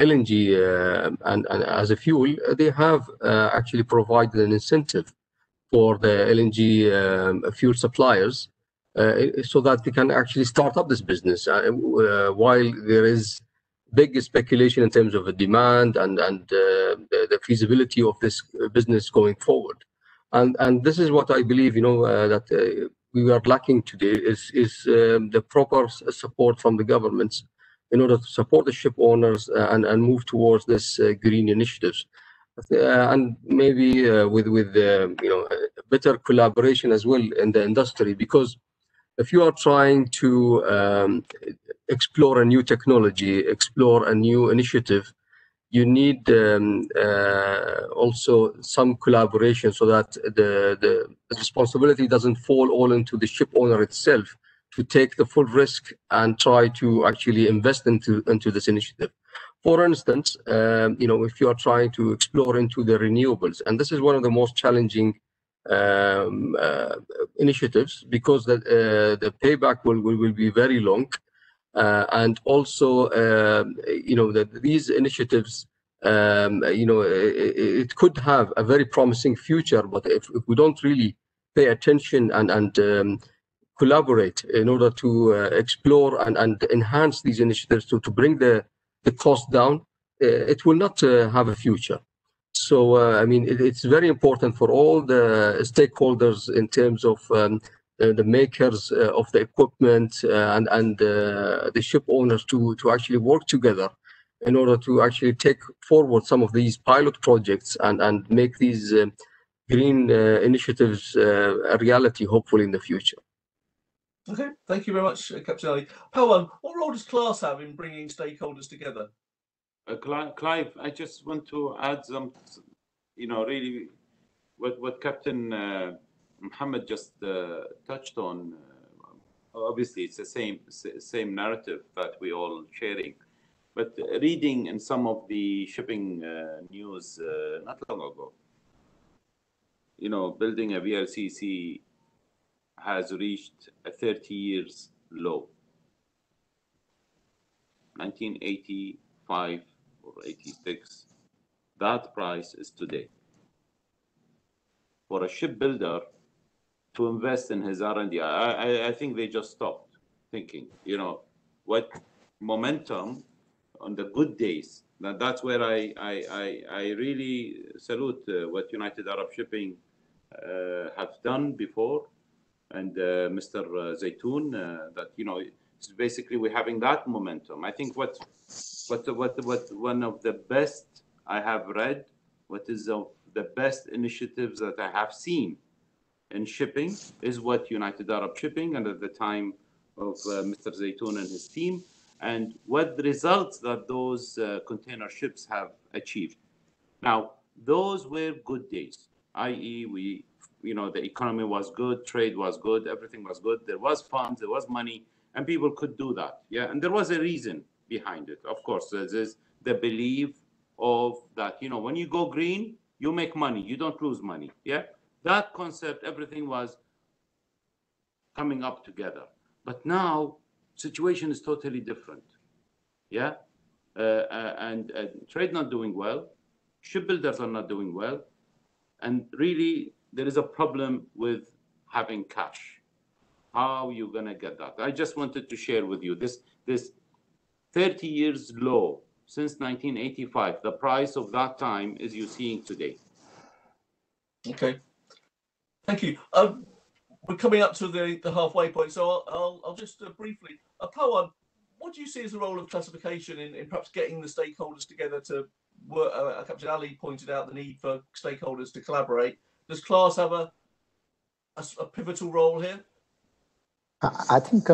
LNG and as a fuel, they have actually provided an incentive for the LNG fuel suppliers, so that they can actually start up this business, while there is big speculation in terms of the demand and the feasibility of this business going forward. And this is what I believe, that we are lacking today is the proper support from the governments in order to support the ship owners and move towards this green initiatives. And maybe with better collaboration as well in the industry, because if you are trying to explore a new technology, explore a new initiative, you need also some collaboration, so that the responsibility doesn't fall all into the ship owner itself to take the full risk and try to actually invest into this initiative. For instance, if you are trying to explore into the renewables, and this is one of the most challenging initiatives, because the payback will be very long, and also these initiatives, it could have a very promising future, but if we don't really pay attention and collaborate in order to explore and enhance these initiatives to bring the cost down, it will not have a future. So, it's very important for all the stakeholders in terms of the makers of the equipment and the ship owners to actually work together in order to actually take forward some of these pilot projects and make these green initiatives a reality, hopefully, in the future. Okay, thank you very much, Captain Ali. Pawan, what role does class have in bringing stakeholders together? Clive, I just want to add some, really what Captain Mohammed just touched on. Obviously, it's the same narrative that we all sharing. But reading in some of the shipping news not long ago, building a VLCC has reached a 30 years low. 1985 or 86, that price is today. For a shipbuilder to invest in his R&D, I think they just stopped thinking, what momentum on the good days. That's where I really salute what United Arab Shipping have done before, and Mr. Zaytoun, that it's basically we're having that momentum. I think what one of the best I have read, what is of the best initiatives that I have seen, in shipping is what United Arab Shipping under the time of Mr. Zaytoun and his team, and what the results that those container ships have achieved. Now, those were good days, i.e., the economy was good, trade was good, everything was good. There was funds, there was money, and people could do that. Yeah, and there was a reason behind it. Of course, there's the belief of that, when you go green, you make money, you don't lose money. Yeah, that concept, everything was coming up together. But now, situation is totally different. Yeah, and trade not doing well, shipbuilders are not doing well, and really there is a problem with having cash. How are you gonna get that? I just wanted to share with you this 30 years low since 1985. The price of that time is you're seeing today. Okay, thank you. We're coming up to the halfway point, so I'll just briefly, Pawan, what do you see as the role of classification in perhaps getting the stakeholders together to work? Captain Ali pointed out the need for stakeholders to collaborate. Does class have a pivotal role here? I think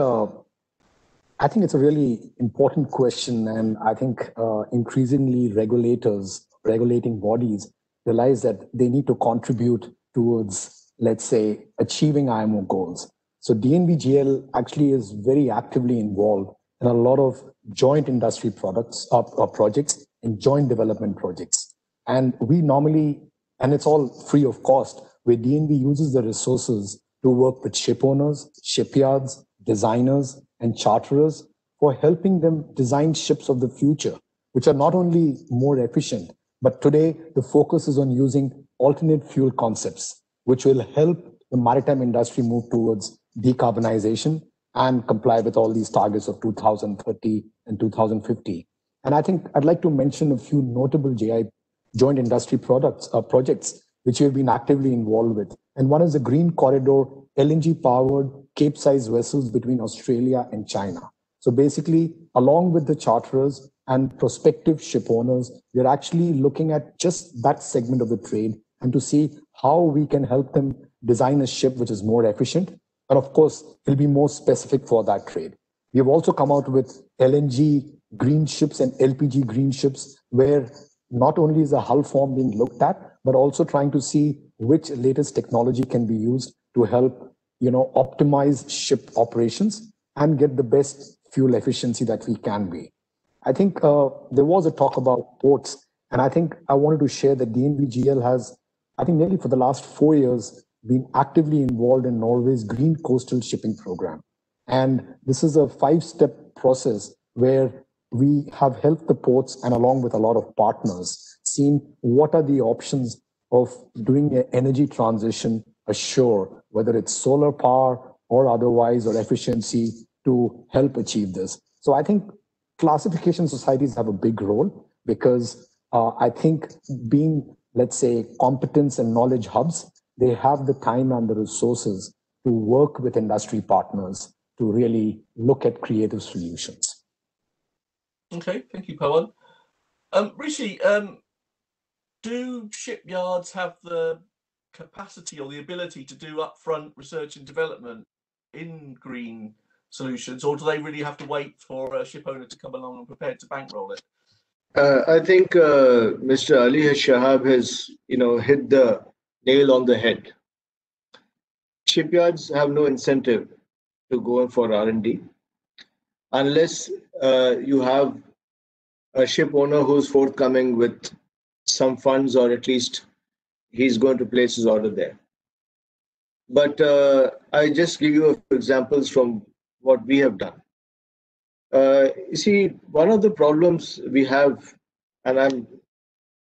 it's a really important question, and I think increasingly regulating bodies realize that they need to contribute towards, let's say, achieving IMO goals. So DNVGL actually is very actively involved in a lot of joint industry projects and joint development projects. And we normally, and it's all free of cost, where DNV uses the resources to work with ship owners, shipyards, designers, and charterers for helping them design ships of the future, which are not only more efficient, but today the focus is on using alternate fuel concepts, which will help the maritime industry move towards decarbonization and comply with all these targets of 2030 and 2050. And I think I'd like to mention a few notable joint industry projects which we have been actively involved with. And one is the Green Corridor LNG-powered Cape-size vessels between Australia and China. So basically, along with the charterers and prospective ship owners, we're actually looking at just that segment of the trade and to see how we can help them design a ship which is more efficient. And of course, it'll be more specific for that trade. We have also come out with LNG green ships and LPG green ships, where not only is the hull form being looked at, but also trying to see which latest technology can be used to help, optimize ship operations and get the best fuel efficiency that we can be. I think there was a talk about ports, and I think I wanted to share that DNVGL has, I think nearly for the last 4 years, been actively involved in Norway's Green Coastal Shipping Program. And this is a 5-step process where we have helped the ports and along with a lot of partners, seen what are the options of doing an energy transition ashore, whether it's solar power or otherwise, or efficiency to help achieve this. So I think classification societies have a big role because I think being, let's say, competence and knowledge hubs, they have the time and the resources to work with industry partners to really look at creative solutions. Okay, thank you, Pawan. Rishi, do shipyards have the capacity or the ability to do upfront research and development in green solutions, or do they really have to wait for a ship owner to come along and prepared to bankroll it? I think Mr. Ali Shahab has, hit the nail on the head. Shipyards have no incentive to go in for R&D unless you have a ship owner who's forthcoming with some funds, or at least he's going to place his order there. But I just give you a few examples from what we have done. You see, one of the problems we have, and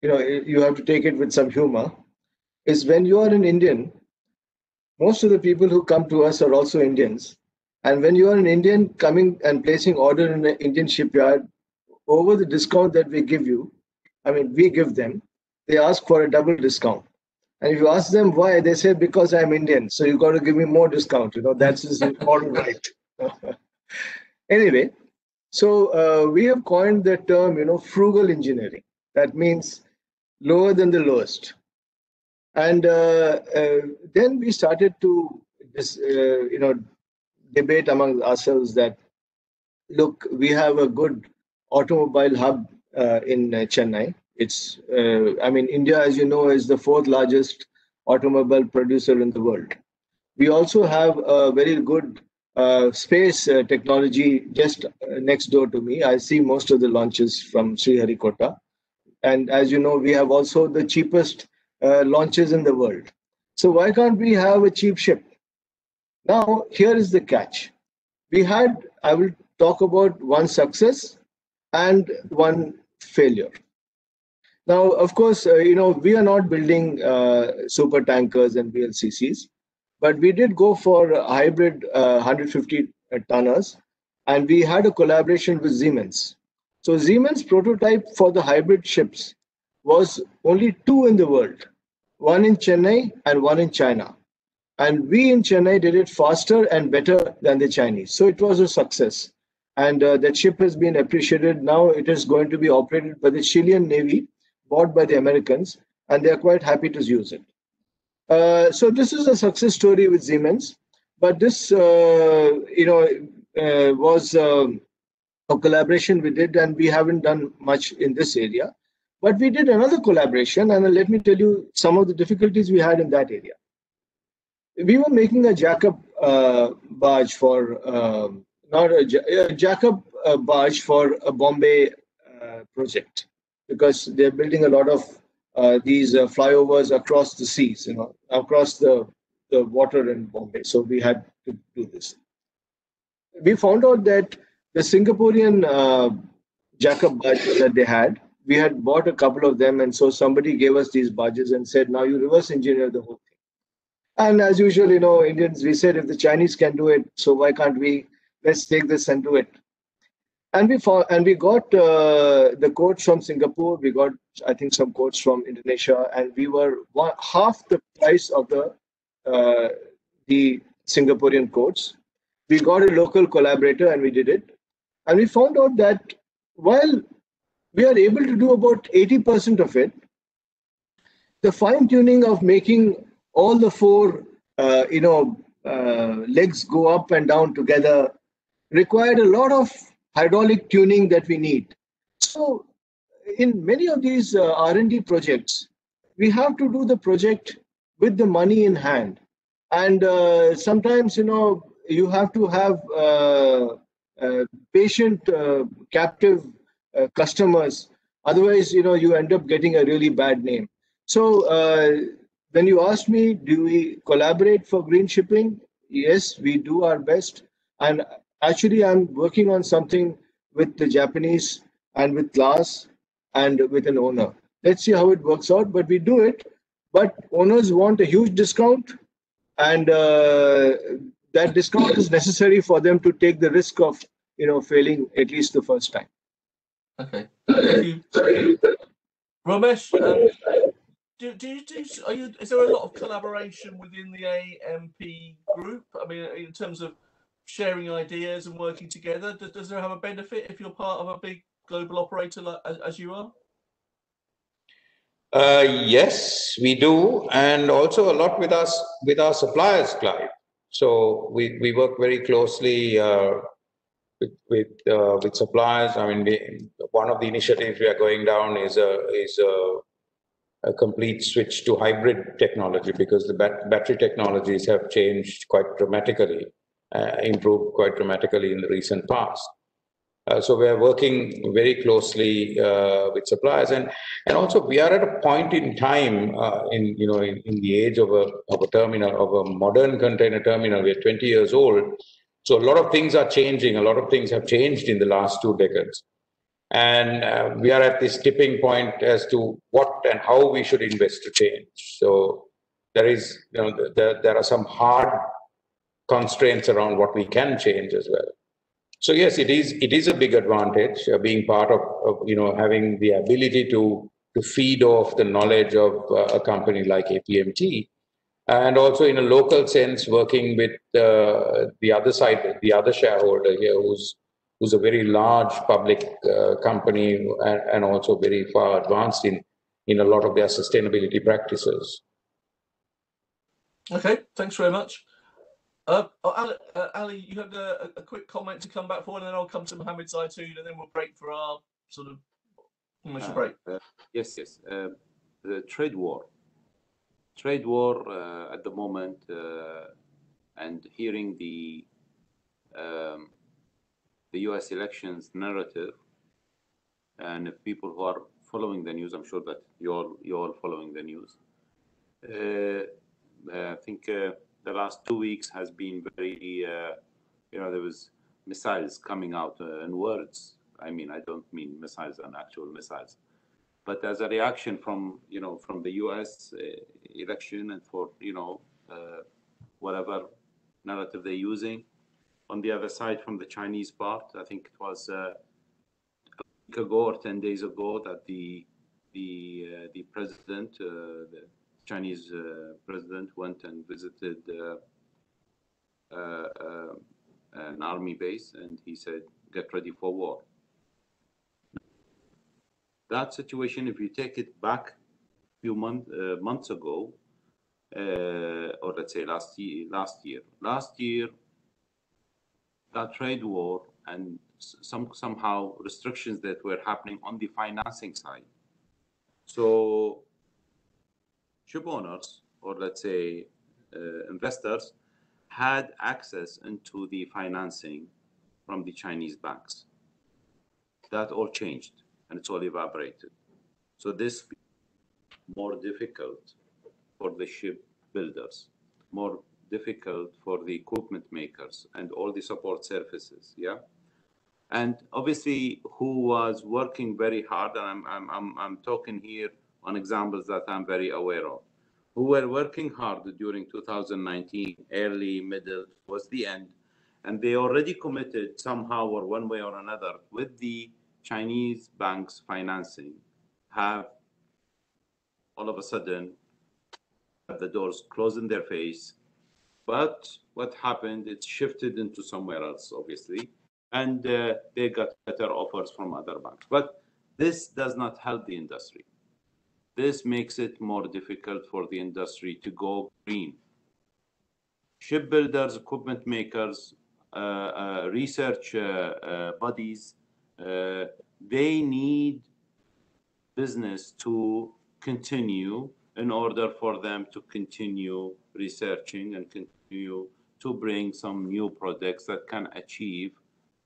you have to take it with some humor, is when you are an Indian, most of the people who come to us are also Indians. And when you are an Indian coming and placing order in an Indian shipyard, over the discount that we give you, we give them, they ask for a double discount. And if you ask them why, they say, because I'm Indian, so you got to give me more discount. That's his important right. Anyway, so we have coined the term, frugal engineering. That means lower than the lowest. And then we started to debate among ourselves that, look, we have a good automobile hub in Chennai. It's, India, as you know, is the fourth largest automobile producer in the world. We also have a very good space technology just next door to me. I see most of the launches from Sriharikota. And as you know, we have also the cheapest launches in the world. So why can't we have a cheap ship? Now, here is the catch. I will talk about one success and one failure. Now, of course, we are not building super tankers and VLCCs, but we did go for hybrid 150 tonners, and we had a collaboration with Siemens. So Siemens prototype for the hybrid ships was only two in the world, one in Chennai and one in China. And we in Chennai did it faster and better than the Chinese. So it was a success. And that ship has been appreciated. Now it is going to be operated by the Chilean Navy, bought by the Americans, and they are quite happy to use it. So this is a success story with Siemens. But this, was a collaboration we did, and we haven't done much in this area. But we did another collaboration, and let me tell you some of the difficulties we had in that area. We were making a jack-up barge for, barge for a Bombay project, because they're building a lot of these flyovers across the seas, across the water in Bombay. So we had to do this. We found out that the Singaporean jack-up barges that they had, we had bought a couple of them, and so somebody gave us these barges and said, now you reverse engineer the whole thing. And as usual, Indians, we said, if the Chinese can do it, so why can't we? Let's take this and do it. And we got the quotes from Singapore. We got, I think, some quotes from Indonesia, and we were half the price of the Singaporean quotes. We got a local collaborator, and we did it. And we found out that while we are able to do about 80% of it, the fine-tuning of making all the four, legs go up and down together required a lot of hydraulic tuning that we need. So in many of these R&D projects, we have to do the project with the money in hand. And sometimes, you have to have patient, captive customers. Otherwise, you end up getting a really bad name. So when you asked me, do we collaborate for green shipping? Yes, we do our best. And actually, I'm working on something with the Japanese and with Lars and with an owner. Let's see how it works out, but we do it. But owners want a huge discount, and that discount is necessary for them to take the risk of, failing at least the first time. Okay, thank you. Ramesh, is there a lot of collaboration within the AMP group? I mean, in terms of sharing ideas and working together, does there have a benefit if you're part of a big global operator as you are? Yes, we do, and also a lot with our suppliers, Clive. So we work very closely with suppliers. I mean, one of the initiatives we are going down is a complete switch to hybrid technology, because the battery technologies have changed quite dramatically, improved quite dramatically in the recent past. So we are working very closely with suppliers, and also we are at a point in time in the age of a terminal, of a modern container terminal. We're 20 years old, so a lot of things are changing. A lot of things have changed in the last 2 decades. And we are at this tipping point as to what and how we should invest to change. So there is, there are some hard constraints around what we can change as well. So yes, it is a big advantage being part of having the ability to feed off the knowledge of a company like APMT, and also in a local sense working with the other side, the other shareholder here, who's a very large public company and also very far advanced in a lot of their sustainability practices. Okay, thanks very much. Ali, you had a quick comment to come back for, and then I'll come to Mohammed Zaitoon, and then we'll break for our sort of commercial break. Yes. The trade war at the moment, and hearing the U.S. elections narrative, and if people who are following the news, I'm sure that you're all following the news. I think the last 2 weeks has been very, there was missiles coming out in words. I mean, I don't mean missiles and actual missiles, but as a reaction from the U.S. Election and for whatever narrative they're using. On the other side, from the Chinese part, I think it was a week ago or 10 days ago that the president, the Chinese president, went and visited an army base, and he said, "Get ready for war." That situation, if you take it back a few months ago, or let's say last year, that trade war and somehow restrictions that were happening on the financing side. So ship owners, or let's say investors, had access into the financing from the Chinese banks. That all changed, and it's all evaporated. So this more difficult for the ship builders, more difficult for the equipment makers and all the support services, yeah. And obviously, who was working very hard, and I'm talking here on examples that I'm very aware of, who were working hard during 2019, early, middle, was the end, and they already committed somehow or one way or another with the Chinese banks financing, have all of a sudden the doors closed in their face. But what happened, it shifted into somewhere else, obviously, and they got better offers from other banks. But this does not help the industry. This makes it more difficult for the industry to go green. Shipbuilders, equipment makers, research bodies, they need business to continue in order for them to continue researching and continue to bring some new products that can achieve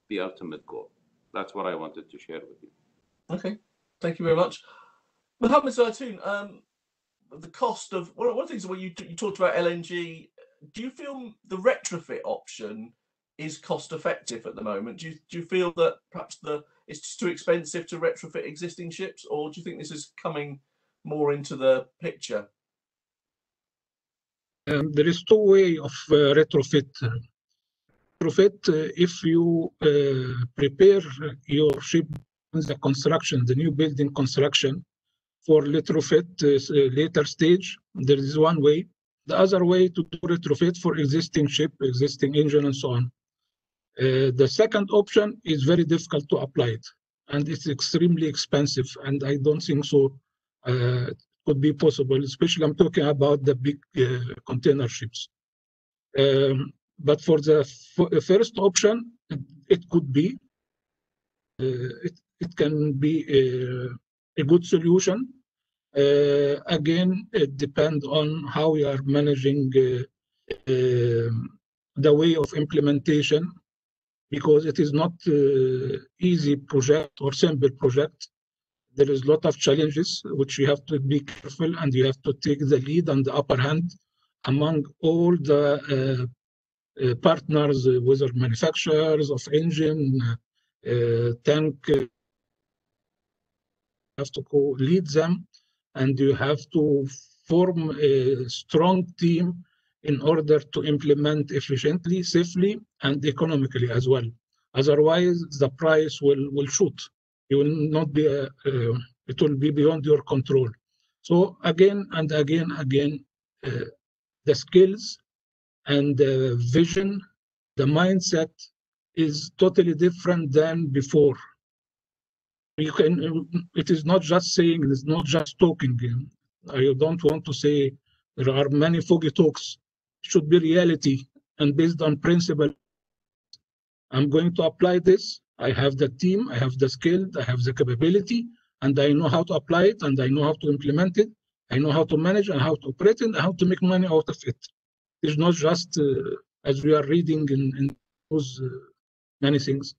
the ultimate goal. That's what I wanted to share with you. Okay, thank you very much. Mohammed Zaitoon, the cost of, one of the things where you talked about LNG, do you feel the retrofit option is cost effective at the moment? Do you feel that perhaps it's too expensive to retrofit existing ships, or do you think this is coming more into the picture? There is two ways of retrofit. If you prepare your ship, the construction, the new building construction, for retrofit later stage, there is one way. The other way to do retrofit for existing ship, existing engine, and so on. The second option is very difficult to apply it, and it's extremely expensive, and I don't think so could be possible, especially I'm talking about the big container ships. But for the first option, it could be, it can be a good solution. Again, it depends on how we are managing the way of implementation, because it is not easy project or simple project. There is a lot of challenges which you have to be careful, and you have to take the lead and the upper hand among all the partners, whether manufacturers of engine, tank, have to lead them, and you have to form a strong team in order to implement efficiently, safely, and economically as well. Otherwise, the price will shoot. It will not be it will be beyond your control. So again and again, the skills and the vision, the mindset is totally different than before. You can, it is not just saying, it's not just talking. I don't want to say there are many foggy talks should be reality and based on principle. I'm going to apply this. I have the team, I have the skill, I have the capability, and I know how to apply it, and I know how to implement it. I know how to manage and how to operate it, and how to make money out of it. It's not just as we are reading in those many things.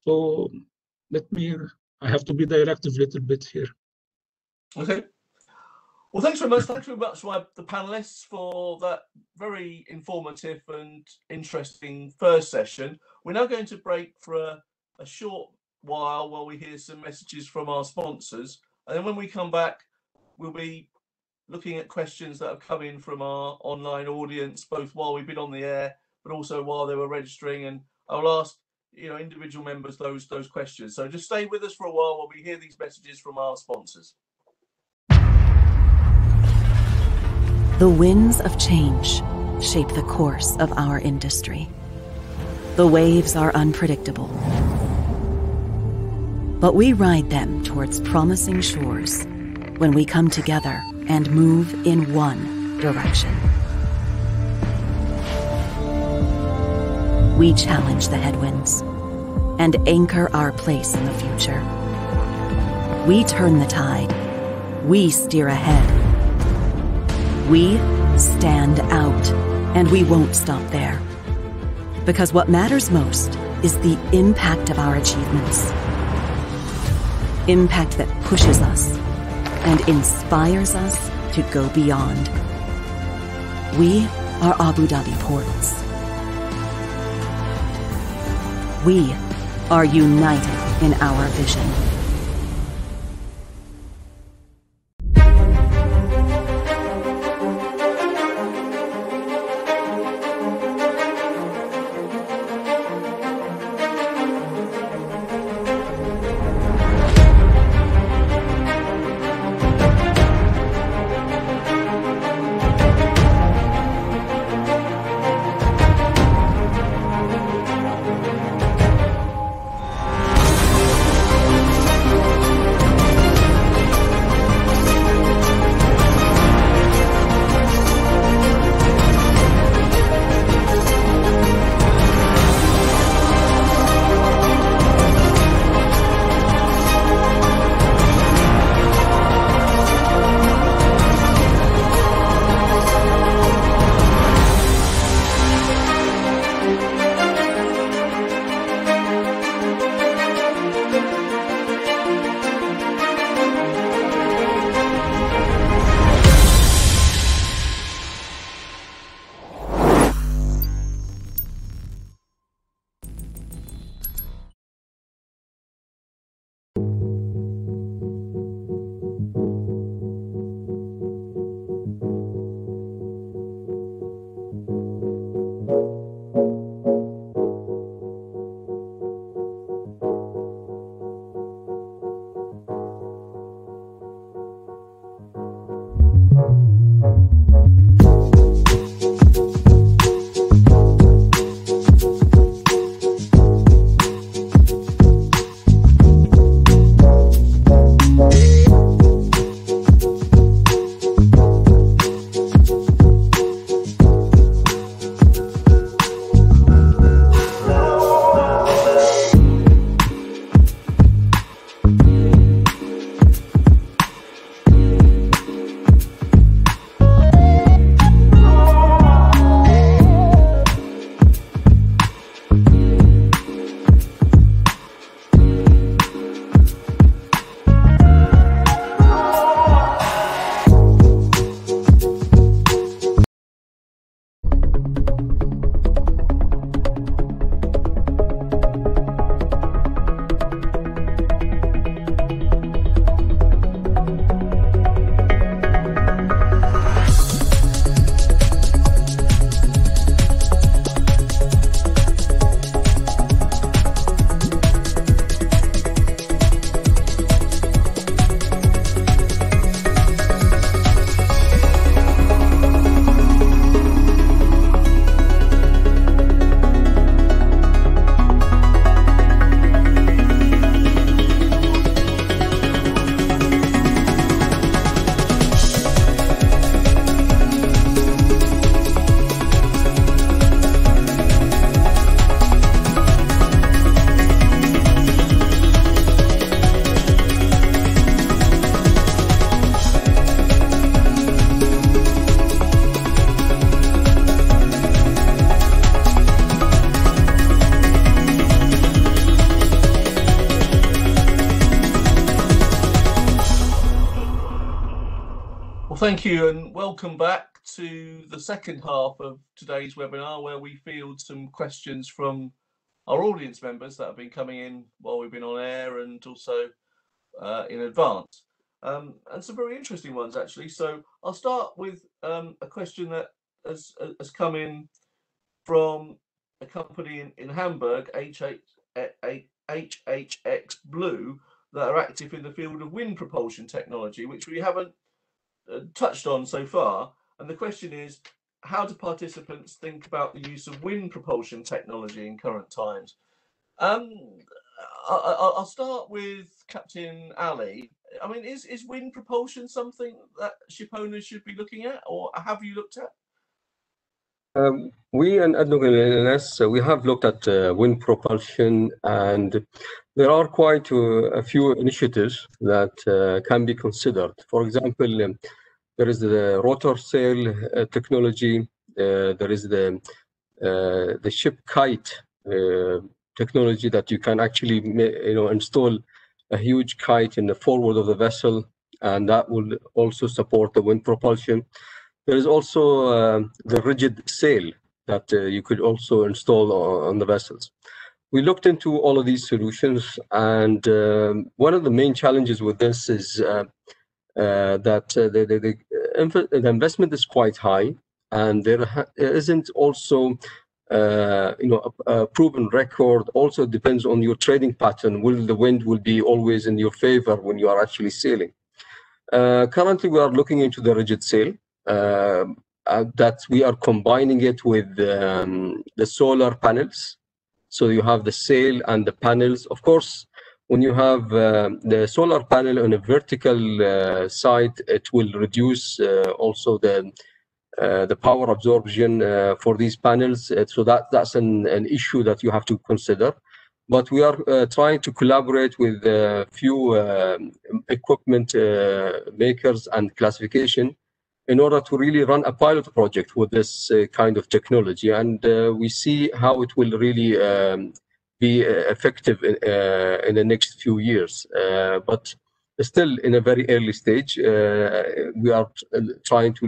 So I have to be directive a little bit here. Okay. Well, thanks very much. Thanks very much to the panelists for that very informative and interesting first session. We're now going to break for a short while we hear some messages from our sponsors. And then when we come back, we'll be looking at questions that have come in from our online audience, both while we've been on the air, but also while they were registering. And I'll ask individual members those questions. So just stay with us for a while we hear these messages from our sponsors. The winds of change shape the course of our industry. The waves are unpredictable, but we ride them towards promising shores when we come together and move in one direction. We challenge the headwinds and anchor our place in the future. We turn the tide. We steer ahead. We stand out, and we won't stop there. Because what matters most is the impact of our achievements. Impact that pushes us and inspires us to go beyond. We are Abu Dhabi Ports. We are united in our vision. thank you and welcome back to the second half of today's webinar, where we field some questions from our audience members that have been coming in while we've been on air and also in advance. And some very interesting ones, actually. So I'll start with a question that has come in from a company in Hamburg, HHX Blue, that are active in the field of wind propulsion technology, which we haven't touched on so far. And the question is, how do participants think about the use of wind propulsion technology in current times? I'll start with Captain Ali. I mean, is wind propulsion something that ship owners should be looking at, or have you looked at? We at LNS, we have looked at wind propulsion, and there are quite a few initiatives that can be considered. For example, there is the rotor sail technology. There is the ship kite technology that you can actually, install a huge kite in the forward of the vessel, and that will also support the wind propulsion. There is also the rigid sail that you could also install on the vessels. We looked into all of these solutions, and one of the main challenges with this is that the investment is quite high, and there isn't also a proven record. Also depends on your trading pattern. The wind will be always in your favor when you are actually sailing. Currently, we are looking into the rigid sail. That we are combining it with the solar panels. So you have the sail and the panels. Of course, when you have the solar panel on a vertical side, it will reduce also the power absorption for these panels. So that's an issue that you have to consider. But we are trying to collaborate with a few equipment makers and classification in order to really run a pilot project with this kind of technology. And we see how it will really be effective in the next few years. But still in a very early stage, we are trying to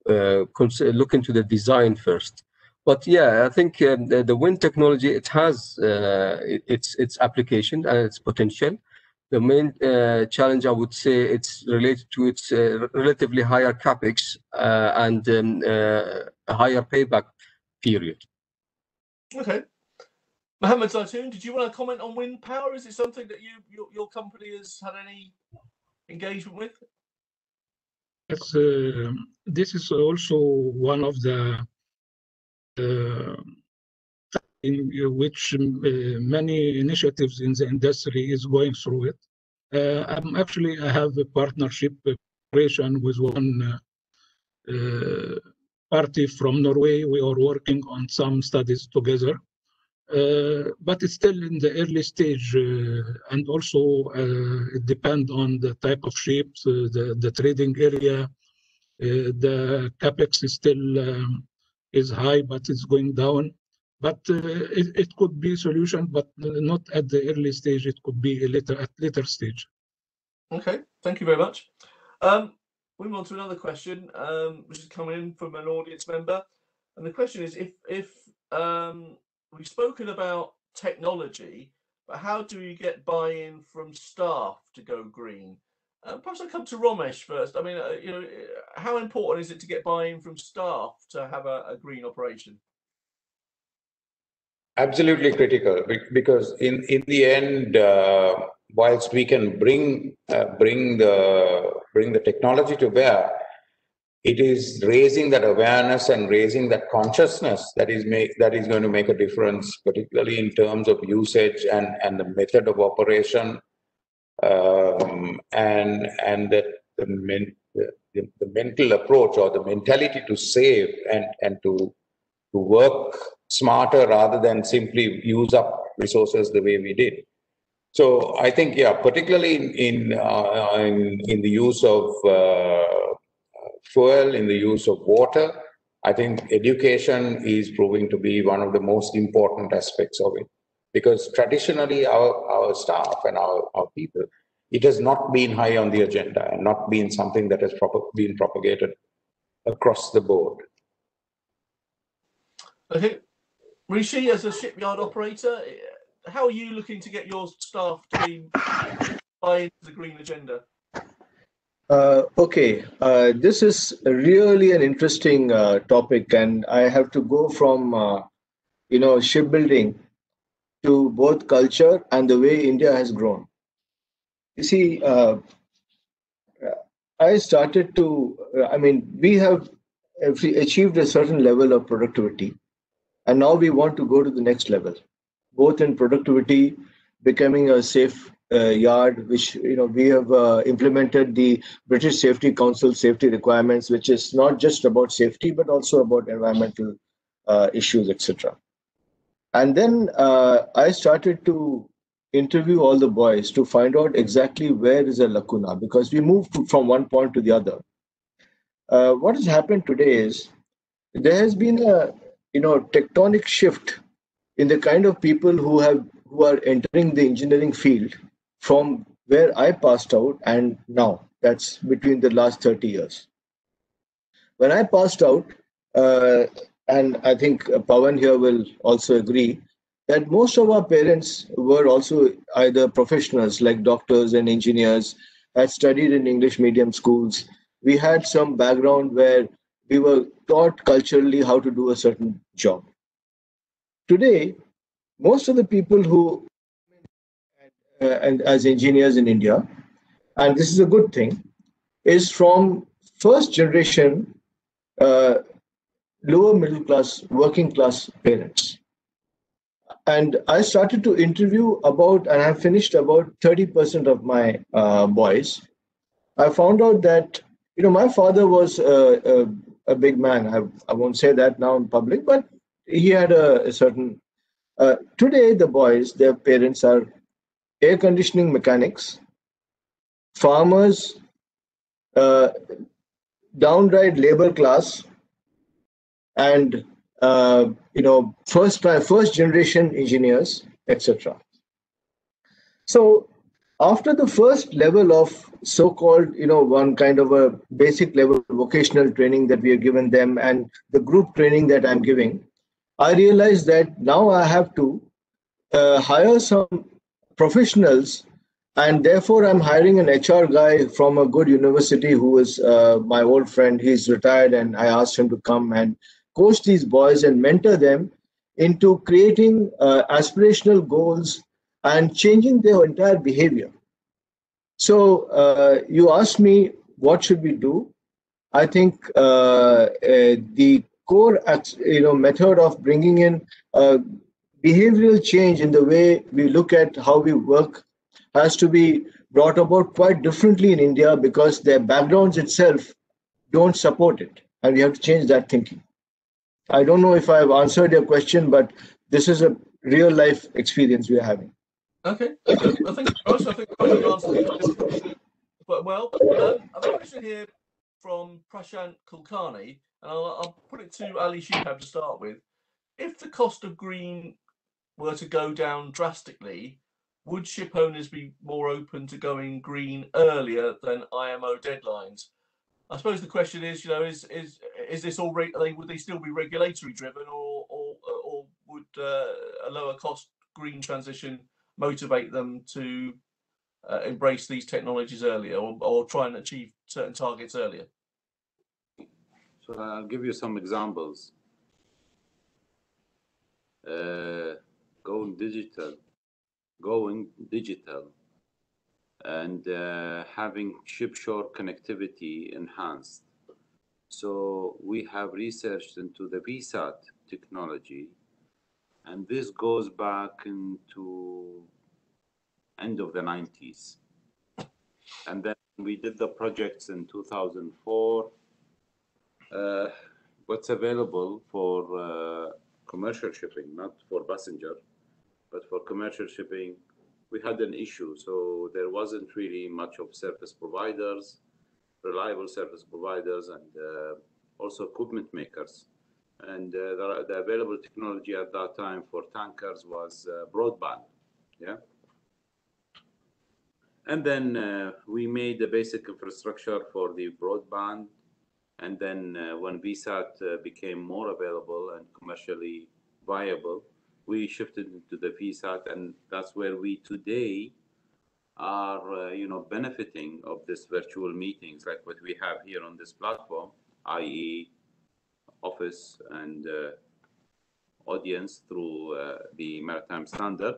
look into the design first. But yeah, I think the wind technology, it has its application and its potential. The main challenge, I would say, it's related to its relatively higher capex and a higher payback period. Okay. Mohammed Zaitoon, did you want to comment on wind power? Is it something that your company has had any engagement with? Yes, this is also one of the in which many initiatives in the industry is going through it. I have a partnership cooperation with one party from Norway. We are working on some studies together, but it's still in the early stage, and also it depends on the type of ships, the trading area. The capex is still is high, but it's going down. But it could be a solution, but not at the early stage. It could be at later stage. Okay, thank you very much. We move on to another question, which is coming in from an audience member, and the question is: if we've spoken about technology, but how do you get buy-in from staff to go green? Perhaps I'll come to Romesh first. I mean, how important is it to get buy-in from staff to have a green operation? Absolutely critical, because in the end, whilst we can bring the technology to bear, it is raising that awareness and raising that consciousness that is going to make a difference, particularly in terms of usage and the method of operation, and that the mental approach or the mentality to save and to work smarter rather than simply use up resources the way we did. So I think, yeah, particularly in the use of fuel, in the use of water, I think education is proving to be one of the most important aspects of it. Because traditionally, our staff and our people, it has not been high on the agenda and not been something that has been propagated across the board. Okay. Rishi, as a shipyard operator, how are you looking to get your staff to buy into the green agenda? Okay, this is really an interesting topic, and I have to go from shipbuilding to both culture and the way India has grown. You see, I started to. We have achieved a certain level of productivity, and now we want to go to the next level, both in productivity, becoming a safe yard, which we have implemented the British Safety Council safety requirements, which is not just about safety but also about environmental issues, etc. And then I started to interview all the boys to find out exactly where is a lacuna, because we moved from one point to the other. What has happened today is there has been a tectonic shift in the kind of people who are entering the engineering field from where I passed out and now. That's between the last 30 years. When I passed out, and I think Pawan here will also agree, that most of our parents were also either professionals like doctors and engineers, had studied in English medium schools. We had some background where we were taught culturally how to do a certain job. Today, most of the people who and as engineers in India, and this is a good thing, is from first generation lower middle class, working class parents. And I started to interview about, and I finished about 30% of my boys. I found out that my father was a big man. I won't say that now in public, but he had a certain. Today, the boys, their parents are air conditioning mechanics, farmers, downright labor class, and first generation engineers, etc. So after the first level of so-called one kind of a basic level vocational training that we have given them and the group training that I'm giving, I realized that now I have to hire some professionals, and therefore I'm hiring an HR guy from a good university who is my old friend. He's retired, and I asked him to come and coach these boys and mentor them into creating aspirational goals and changing their entire behavior. So you asked me what should we do. I think the core method of bringing in behavioral change in the way we look at how we work has to be brought about quite differently in India, because their backgrounds itself don't support it, and we have to change that thinking. I don't know if I've answered your question, but this is a real life experience we are having. Okay, good. I think you answered it quite well. I have a question here from Prashant Kulkarni, and I'll put it to Ali Shihab to start with. If the cost of green were to go down drastically, would ship owners be more open to going green earlier than IMO deadlines? I suppose the question is, is this all would they still be regulatory driven, or would a lower cost green transition motivate them to embrace these technologies earlier, or try and achieve certain targets earlier? So I'll give you some examples. Going digital, and having ship-shore connectivity enhanced. So we have researched into the VSAT technology, and this goes back into end of the 90s. And then we did the projects in 2004. What's available for commercial shipping, not for passenger, but for commercial shipping, we had an issue. So there wasn't really much of service providers, reliable service providers, and also equipment makers. And the available technology at that time for tankers was broadband. Yeah. And then we made the basic infrastructure for the broadband. And then when VSAT became more available and commercially viable, we shifted into the VSAT, and that's where we today are, benefiting of this virtual meetings like what we have here on this platform, i.e. office and audience through the Maritime Standard.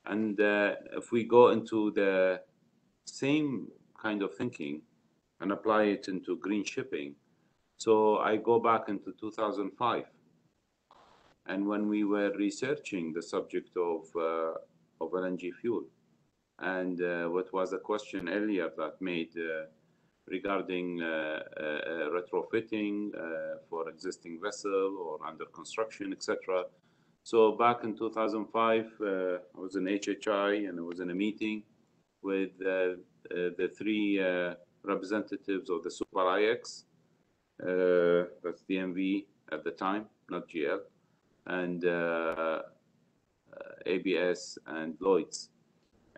And if we go into the same kind of thinking and apply it into green shipping, so I go back into 2005, and when we were researching the subject of LNG fuel, and what was the question earlier that made regarding retrofitting for existing vessel or under construction, etc. So back in 2005, I was in HHI, and I was in a meeting with the three representatives of the Super IX, that's DMV at the time, not GL, and ABS and Lloyd's,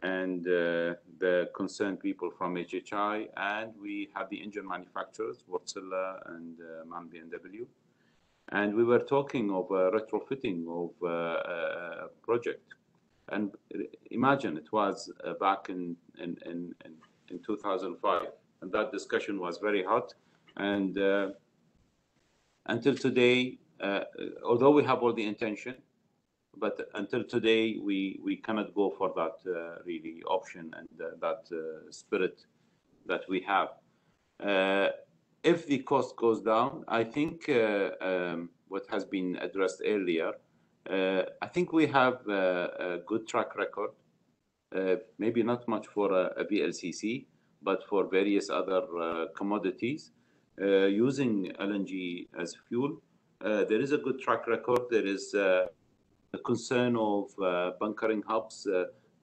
and the concerned people from HHI, and we had the engine manufacturers, Wärtsilä and MAN B&W, and we were talking of retrofitting of a project. And imagine it was back in 2005, and that discussion was very hot. And until today, although we have all the intention, but until today we cannot go for that really option and that spirit that we have. If the cost goes down, I think what has been addressed earlier, I think we have a good track record, maybe not much for a VLCC, but for various other commodities using LNG as fuel. There is a good track record. There is a concern of bunkering hubs.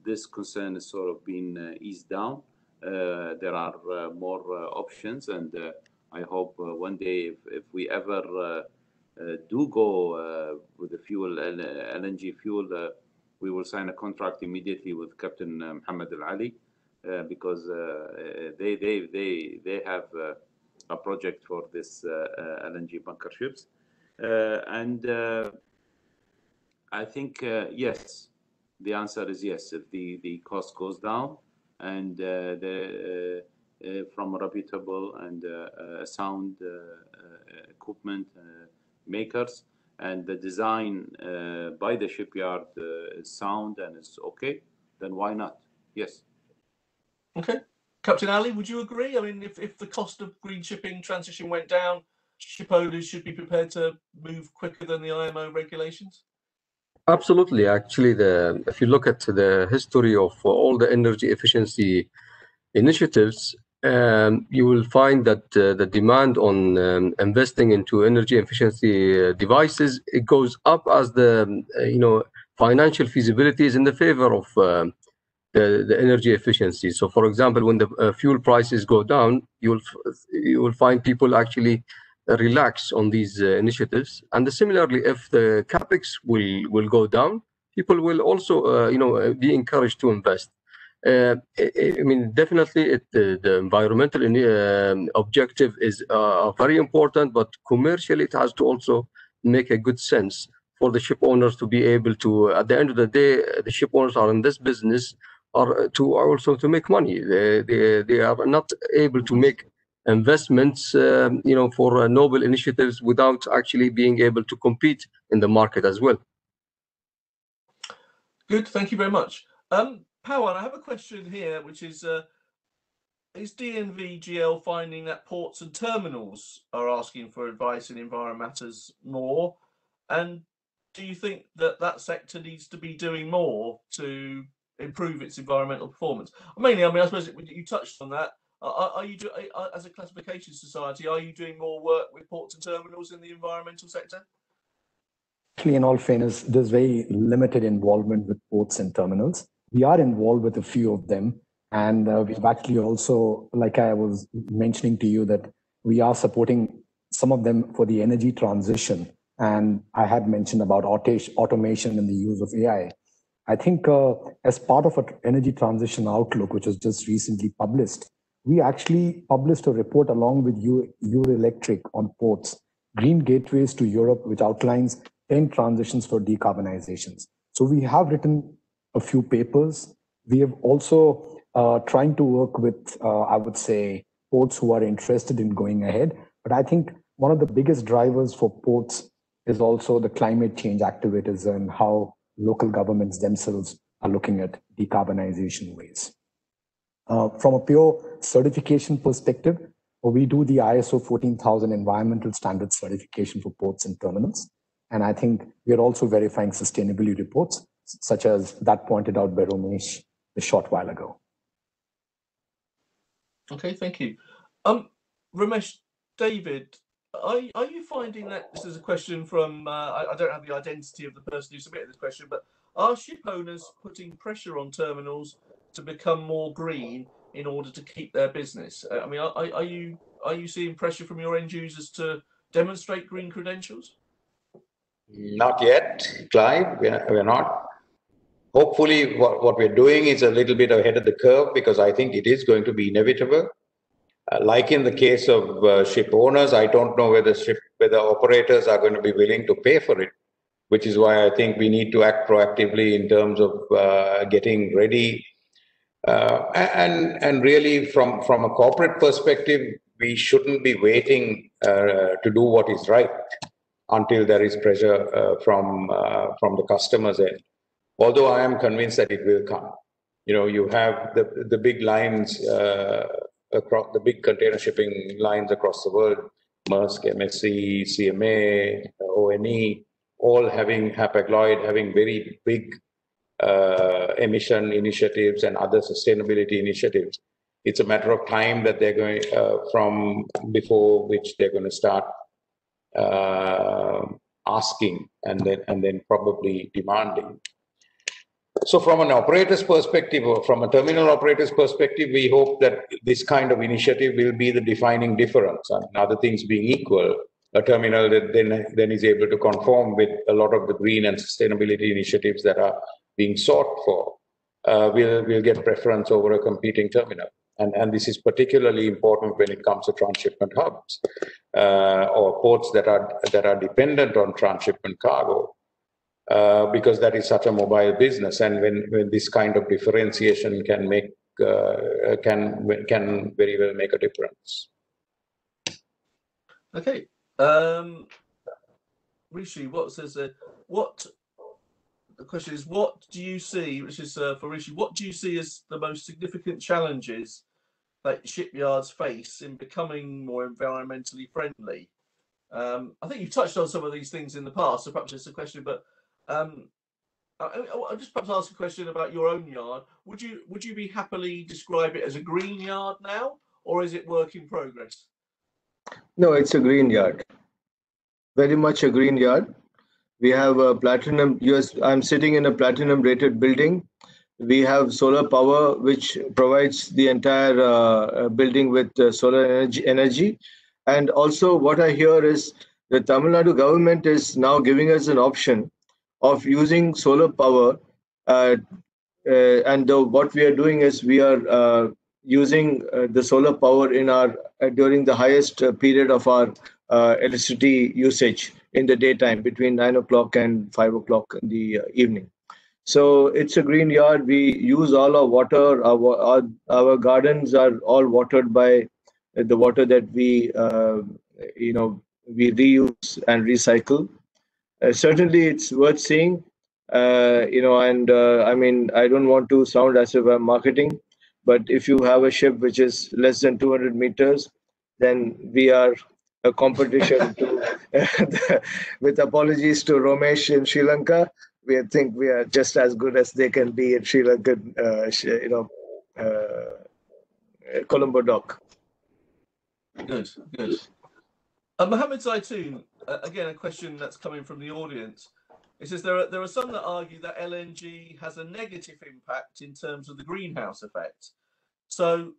This concern is sort of being eased down. There are more options, and I hope one day if we ever do go with the fuel, LNG fuel, we will sign a contract immediately with Captain Mohammed Al Ali, because they have a project for this LNG bunker ships, and I think yes, the answer is yes. If the cost goes down, and from reputable and sound equipment makers, and the design by the shipyard is sound and is okay, then why not? Yes. Okay. Captain Ali, would you agree? I mean, if the cost of green shipping transition went down, ship owners should be prepared to move quicker than the IMO regulations? Absolutely. Actually, if you look at the history of all the energy efficiency initiatives, you will find that the demand on investing into energy efficiency devices, it goes up as the financial feasibility is in the favor of the energy efficiency. So, for example, when the fuel prices go down, you will find people actually relax on these initiatives. And similarly, if the capex will go down, people will also be encouraged to invest. I mean, definitely the environmental objective is very important, but commercially it has to also make a good sense for the ship owners to be able to, at the end of the day, the ship owners are in this business to make money. They are not able to make investments, for noble initiatives without actually being able to compete in the market as well. Good, thank you very much. Pawan, I have a question here, which is DNV GL finding that ports and terminals are asking for advice in environment matters more? And do you think that sector needs to be doing more to improve its environmental performance? Mainly, I mean, I suppose you touched on that. Are you as a classification society, are you doing more work with ports and terminals in the environmental sector? Actually, in all fairness, there's very limited involvement with ports and terminals. We are involved with a few of them, and we've actually also, like I was mentioning to you, that we are supporting some of them for the energy transition. And I had mentioned about automation and the use of AI. I think as part of an energy transition outlook, which was just recently published, we actually published a report along with Euroelectric on ports, Green Gateways to Europe, which outlines 10 transitions for decarbonizations. So we have written a few papers. We have also trying to work with, I would say, ports who are interested in going ahead. But I think one of the biggest drivers for ports is also the climate change activities and how local governments themselves are looking at decarbonization ways. From a pure certification perspective, we do the ISO 14000 environmental standard certification for ports and terminals. And I think we are also verifying sustainability reports, such as that pointed out by Ramesh a short while ago. Okay, thank you. Ramesh, David, are you finding that, this is a question from, I don't have the identity of the person who submitted this question, but are ship owners putting pressure on terminals to become more green in order to keep their business? I mean, are you seeing pressure from your end users to demonstrate green credentials? Not yet, Clive. We're not. Hopefully, what we're doing is a little bit ahead of the curve, because I think it is going to be inevitable. Like in the case of ship owners, I don't know whether operators are going to be willing to pay for it, which is why I think we need to act proactively in terms of getting ready. And really, from a corporate perspective, we shouldn't be waiting to do what is right until there is pressure from the customers' end. Although I am convinced that it will come. You know, you have the big lines across the big container shipping lines across the world, Maersk, MSC, CMA, ONE, all having Hapag-Lloyd having very big emission initiatives and other sustainability initiatives. It's a matter of time that they're going from before which they're going to start asking and then probably demanding. So from an operator's perspective, or from a terminal operator's perspective, we hope that this kind of initiative will be the defining difference. And other things being equal, a terminal that then is able to conform with a lot of the green and sustainability initiatives that are being sought for, will get preference over a competing terminal. And this is particularly important when it comes to transshipment hubs or ports that are dependent on transshipment cargo. Because that is such a mobile business, and when this kind of differentiation can very well make a difference. Okay, Rishi, the question is, what do you see? Which is for Rishi. What do you see as the most significant challenges that shipyards face in becoming more environmentally friendly? I think you've touched on some of these things in the past, so perhaps it's a question, but I'll just perhaps ask a question about your own yard. Would you be happily describe it as a green yard now, or is it work in progress? No, it's a green yard. Very much a green yard. We have a platinum. I'm sitting in a platinum rated building. We have solar power, which provides the entire building with solar energy. And also what I hear is the Tamil Nadu government is now giving us an option of using solar power, and what we are doing is we are using the solar power in our during the highest period of our electricity usage in the daytime between 9 o'clock and 5 o'clock in the evening. So it's a green yard. We use all our water. Our gardens are all watered by the water that we we reuse and recycle. Certainly, it's worth seeing, I mean, I don't want to sound as if I'm marketing, but if you have a ship which is less than 200 meters, then we are a competition to, with apologies to Ramesh in Sri Lanka, we think we are just as good as they can be in Sri Lanka, Colombo dock. Good. Mohammed Zaitoon, again, a question that's coming from the audience. It says there are some that argue that LNG has a negative impact in terms of the greenhouse effect. So,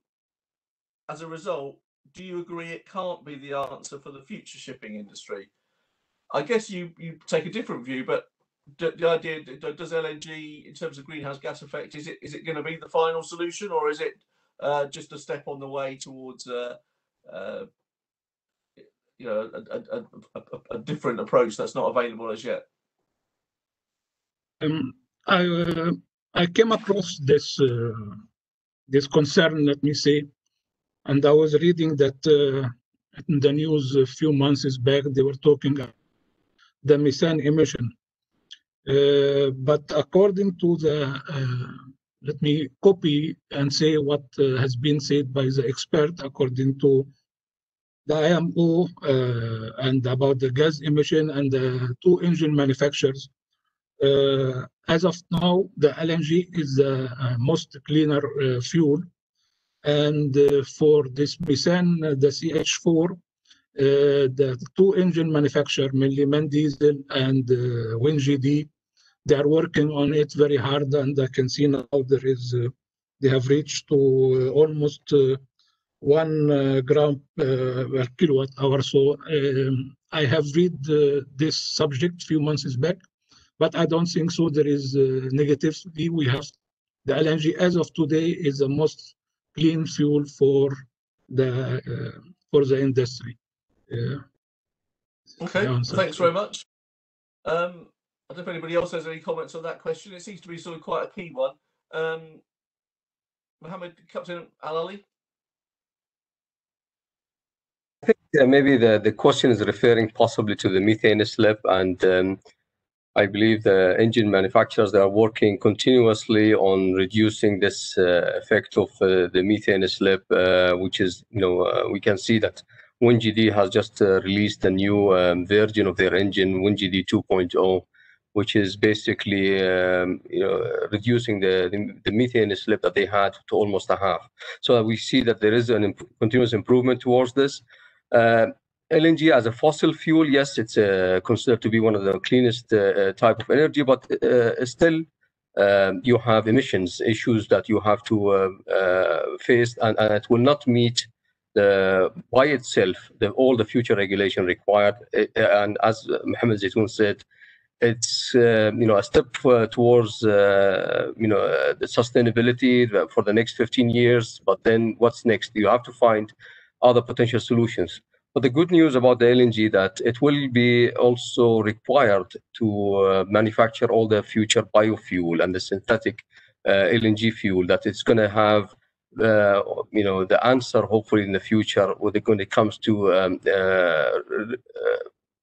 as a result, do you agree it can't be the answer for the future shipping industry? I guess you take a different view, but the idea, does LNG in terms of greenhouse gas effect, is it going to be the final solution, or is it just a step on the way towards you know, a different approach that's not available as yet? I came across this this concern, let me say, and I was reading that in the news a few months back they were talking about the methane emission. But according to the, let me copy and say what has been said by the expert, according to the IMO and about the gas emission and the two engine manufacturers. As of now, the LNG is the most cleaner fuel. And for this methane, the CH4, the two engine manufacturer, mainly MAN Diesel and WinGD, they are working on it very hard, and I can see now there is they have reached to almost 1 gram per kilowatt hour. So I have read this subject a few months back, but I don't think so there is negativity. We have the LNG as of today is the most clean fuel for the industry. Okay, thanks very much. I don't know if anybody else has any comments on that question. It seems to be sort of quite a key one. Mohammed, Captain Al-Ali? I think maybe the question is referring possibly to the methane slip, and I believe the engine manufacturers, they are working continuously on reducing this effect of the methane slip, which is, we can see that WinGD has just released a new version of their engine, WinGD 2.0, which is basically reducing the methane slip that they had to almost a half. So we see that there is a continuous improvement towards this. LNG as a fossil fuel, yes, it's considered to be one of the cleanest type of energy, but still you have emissions issues that you have to face, and it will not meet by itself all the future regulation required. And as Mohammed Zaitoun said, it's a step towards the sustainability for the next 15 years. But then what's next? You have to find other potential solutions. But the good news about the LNG that it will be also required to manufacture all the future biofuel and the synthetic LNG fuel, that it's going to have the answer hopefully in the future when it comes to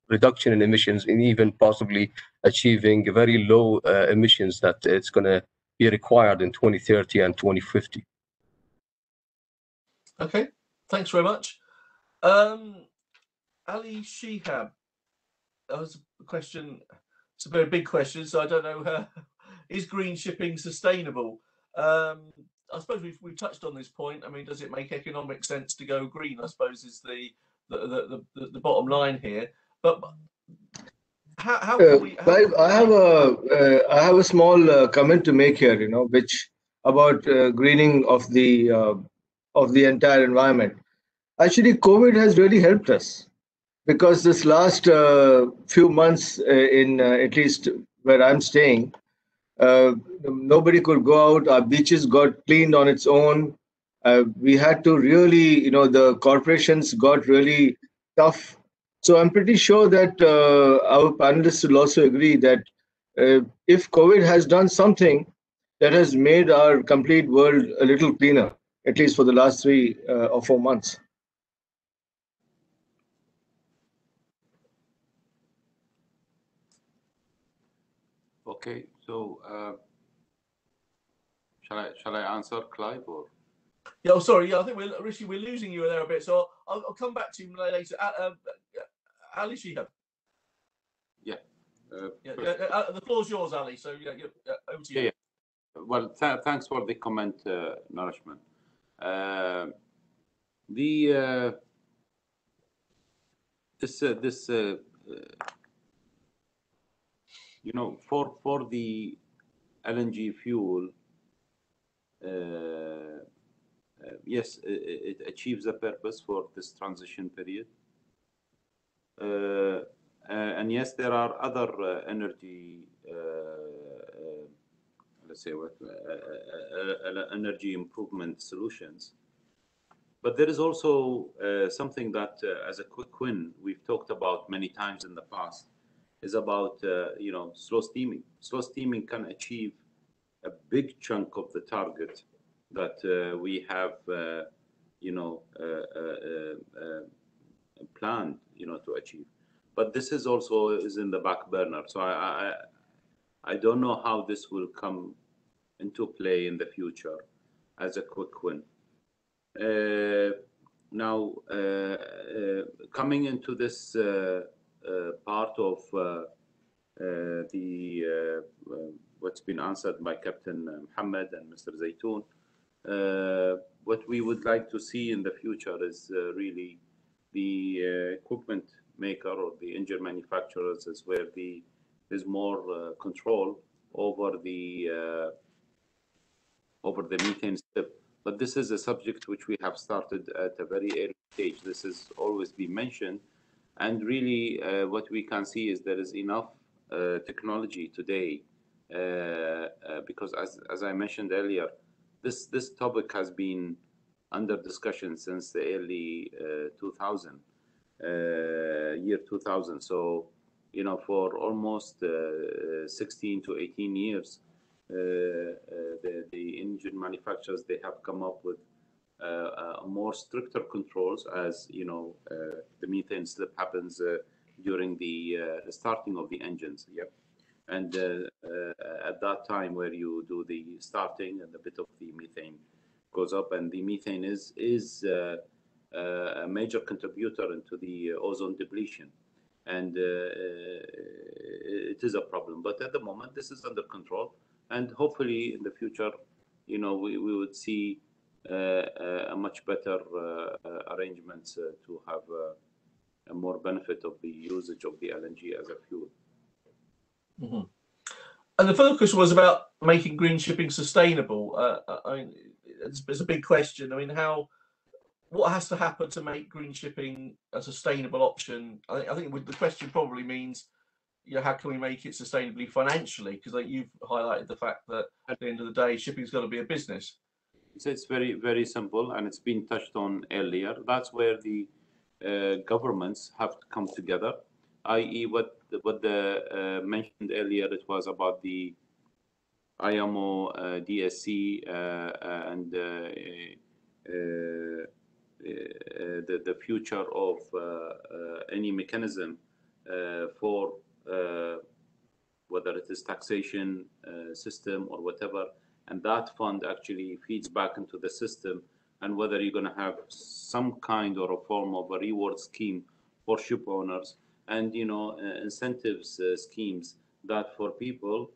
reduction in emissions, and even possibly achieving very low emissions that it's going to be required in 2030 and 2050. Okay, thanks very much. Ali Shihab, that was a question. It's a very big question, so I don't know. Is green shipping sustainable? I suppose we've touched on this point. I mean, does it make economic sense to go green? I suppose is the bottom line here. But how can we? I have a small comment to make here, which about greening of the entire environment. Actually, COVID has really helped us, because this last few months, in at least where I'm staying, nobody could go out. Our beaches got cleaned on its own. We had to really, the corporations got really tough. So I'm pretty sure that our panelists will also agree that if COVID has done something, that has made our complete world a little cleaner, at least for the last 3 or 4 months. Okay, so shall I answer, Clive, or? Yeah, sorry. Yeah, I think Rishi, we're losing you there a bit, so I'll come back to you later. Ali Shihab. Yeah. The floor's yours, Ali. So over to you. Yeah. Well, thanks for the comment, Nourishman. For the LNG fuel, yes, it achieves the purpose for this transition period. And yes, there are other energy, let's say, energy improvement solutions. But there is also something that, as a quick win, we've talked about many times in the past, is about slow steaming. Slow steaming can achieve a big chunk of the target that we have, planned, to achieve. But this is also in the back burner. So I don't know how this will come into play in the future as a quick win. Now, coming into this part of what's been answered by Captain Mohammed and Mr. Zaytoun, what we would like to see in the future is really the equipment maker or the engine manufacturers is where there's more control over the methane slip. But this is a subject which we have started at a very early stage. This has always been mentioned. And really, what we can see is there is enough technology today, because as I mentioned earlier, this topic has been under discussion since the early 2000, year 2000. So, for almost 16 to 18 years, the engine manufacturers, they have come up with more stricter controls as the methane slip happens during the starting of the engines. Yep. And at that time where you do the starting and a bit of the methane goes up, and the methane is a major contributor into the ozone depletion, and it is a problem. But at the moment, this is under control, and hopefully in the future, we would see a much better arrangements to have a more benefit of the usage of the LNG as a fuel. Mm-hmm. And the focus was about making green shipping sustainable. I mean, it's a big question. I mean, what has to happen to make green shipping a sustainable option? I think the question probably means, how can we make it sustainably financially? Because you've highlighted the fact that at the end of the day, shipping's got to be a business. So it's very, very simple, and it's been touched on earlier. That's where the governments have to come together, i.e. what the mentioned earlier, it was about the IMO, DSC, and the future of any mechanism for whether it is taxation system or whatever, and that fund actually feeds back into the system, and whether you're going to have some kind or a form of a reward scheme for ship owners, and incentives schemes that for people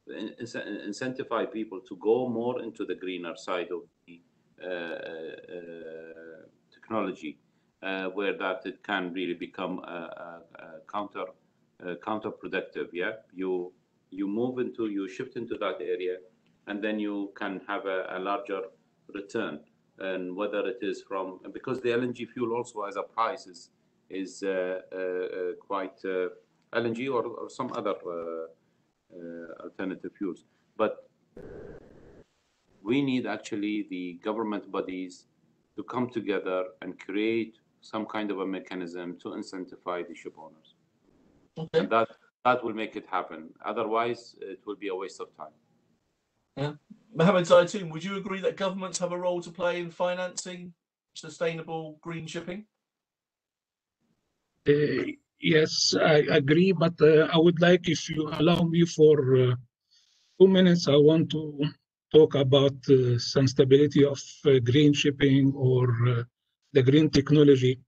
incentivize people to go more into the greener side of the technology, where that it can really become counterproductive. Yeah, you shift into that area, and then you can have a larger return. And whether it is because the LNG fuel also as a price is quite LNG or some other alternative fuels. But we need actually the government bodies to come together and create some kind of a mechanism to incentivize the ship owners. Okay. And that will make it happen. Otherwise, it will be a waste of time. Yeah. Mohammed Zaytoun, would you agree that governments have a role to play in financing sustainable green shipping? Yes, I agree, but I would like, if you allow me for 2 minutes, I want to talk about sustainability of green shipping or the green technology.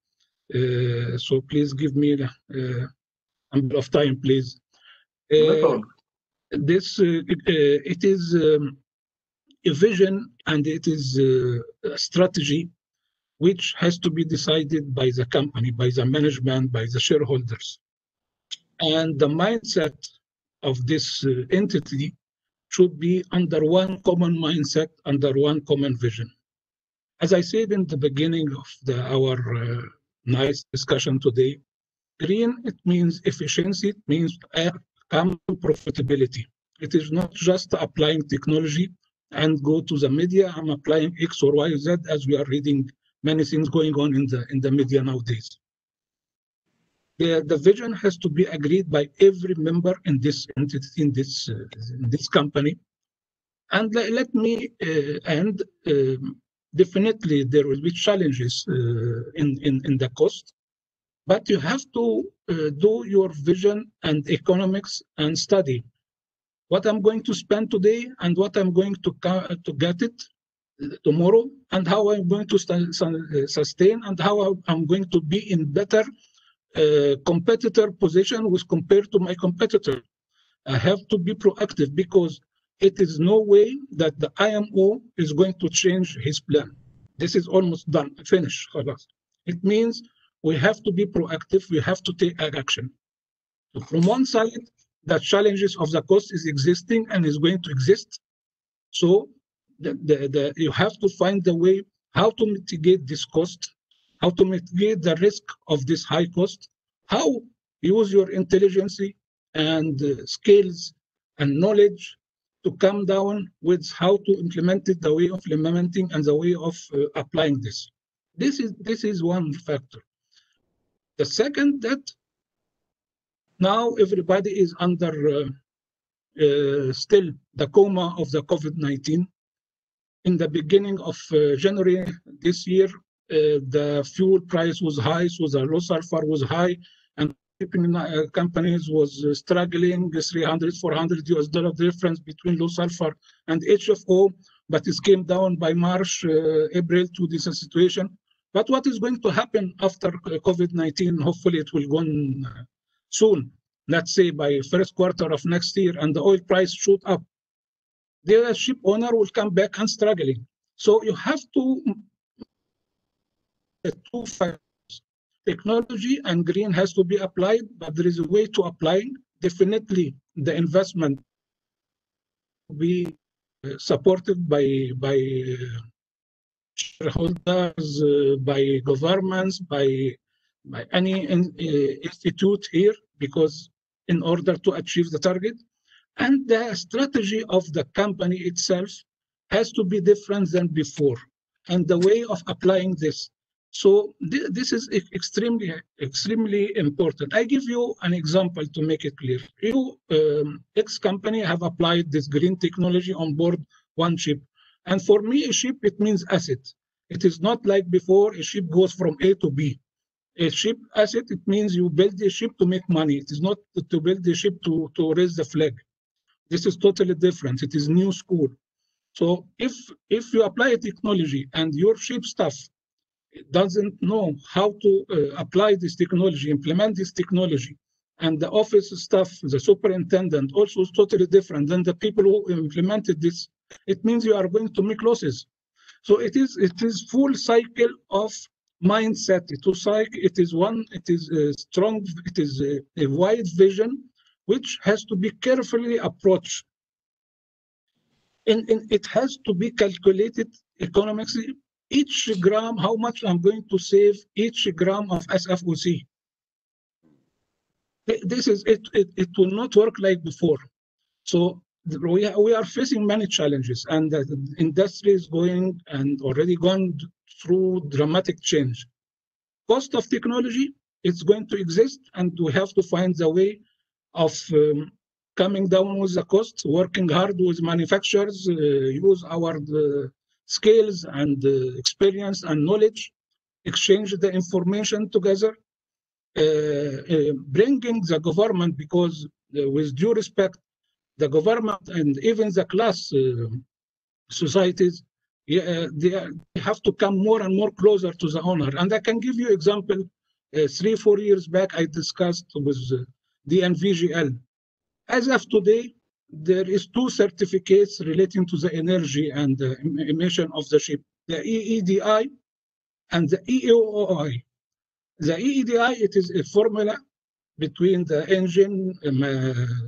So please give me a bit of time, please. No problem. It is a vision, and it is a strategy which has to be decided by the company, by the management, by the shareholders. And the mindset of this entity should be under one common mindset, under one common vision. As I said in the beginning of our nice discussion today, Green, it means efficiency, it means come to profitability. It is not just applying technology and go to the media, I'm applying X or Y, Z, as we are reading many things going on in the media nowadays. The vision has to be agreed by every member in this entity, in this company. And let me end. Definitely, there will be challenges in the cost, but you have to do your vision and economics and study what I'm going to spend today and what I'm going to get it tomorrow, and how I'm going to sustain, and how I'm going to be in better competitor position with compared to my competitor. I have to be proactive, because it is no way that the IMO is going to change his plan. This is almost done, finished. It means we have to be proactive, we have to take action. So from one side, the challenges of the cost is existing and is going to exist. So you have to find the way how to mitigate this cost, how to mitigate the risk of this high cost, how use your intelligence and skills and knowledge to come down with how to implement it, the way of implementing and the way of applying this. This is one factor. The second, that now everybody is under still the coma of the COVID-19. In the beginning of January this year, the fuel price was high, so the low sulfur was high, and shipping companies was struggling, $300, $400 difference between low sulfur and HFO, but it came down by March, April to this situation. But what is going to happen after COVID-19? Hopefully it will go on soon, let's say by first quarter of next year, and the oil price shoot up. The ship owner will come back and struggling. So you have to two factors. Technology and green has to be applied, but there is a way to apply. Definitely, the investment will be supported by shareholders, by governments, by any institute here, because in order to achieve the target. And the strategy of the company itself has to be different than before, and the way of applying this. So this is extremely important. I give you an example to make it clear. You, X company, have applied this green technology on board one ship. And for me, a ship, it means asset. It is not like before, a ship goes from A to B. A ship asset, it means you build a ship to make money. It is not to build a ship to raise the flag. This is totally different. It is new school. So if you apply a technology and your ship staff doesn't know how to apply this technology, implement this technology, and the office staff, the superintendent, also is totally different than the people who implemented this, it means you are going to make losses. So it is full cycle of mindset. It is a strong, it is a wide vision, which has to be carefully approached. And it has to be calculated economically. Each gram, how much I'm going to save each gram of SFOC. This is it. It will not work like before. So we are facing many challenges, and the industry is going and already gone through dramatic change. Cost of technology, it's going to exist, and we have to find the way of coming down with the cost, working hard with manufacturers, use our skills and experience and knowledge, exchange the information together, bringing the government, because with due respect, the government and even the class societies, they have to come more and more closer to the owner. And I can give you example, 3-4 years back, I discussed with DNVGL. As of today, there is 2 certificates relating to the energy and the emission of the ship, the EEDI and the EEOI. The EEDI, it is a formula between the engine,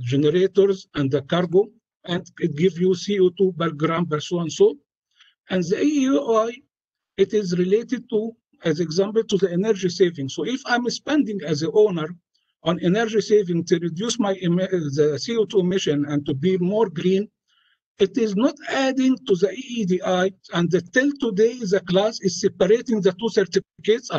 generators, and the cargo, and it gives you CO2 per gram per so and so. And the EEOI, it is related to as example to the energy saving. So if I'm spending as an owner on energy saving to reduce the CO2 emission and to be more green, it is not adding to the EEDI, and till today the class is separating the two certificates.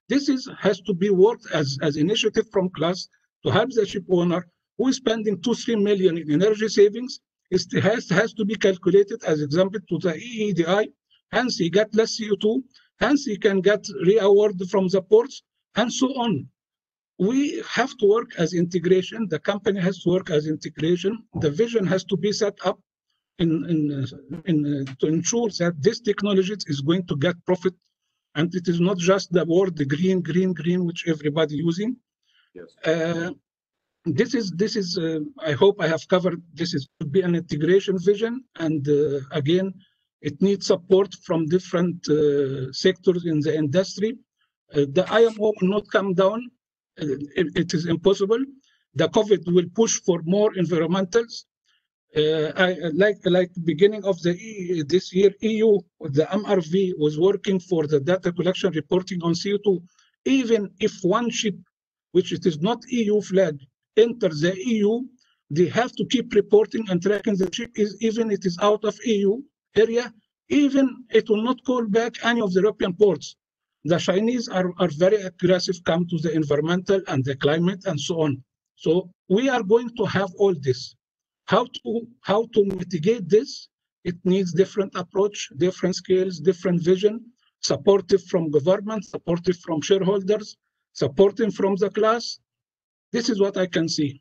This has to be worked as initiative from class to help the ship owner who is spending 2-3 million in energy savings. It has to be calculated as example to the EEDI. Hence, he get less CO2. Hence, he can get re-award from the ports, and so on. We have to work as integration. The company has to work as integration. The vision has to be set up to ensure that this technology is going to get profit, and it is not just the word green, green, green, which everybody using. Yes. This is. I hope I have covered. This is to be an integration vision, and again, it needs support from different sectors in the industry. The IMO will not come down. It is impossible. The COVID will push for more environmentals. Like beginning of this year, EU, the MRV was working for the data collection reporting on CO2. Even if one ship, which it is not EU flag, enters the EU, they have to keep reporting and tracking the ship, even it is out of EU area, even it will not call back any of the European ports. The Chinese are very aggressive, come to the environmental and the climate and so on. So we are going to have all this. How to mitigate this? It needs different approach, different scales, different vision, supportive from government, supportive from shareholders, supporting from the class. This is what I can see.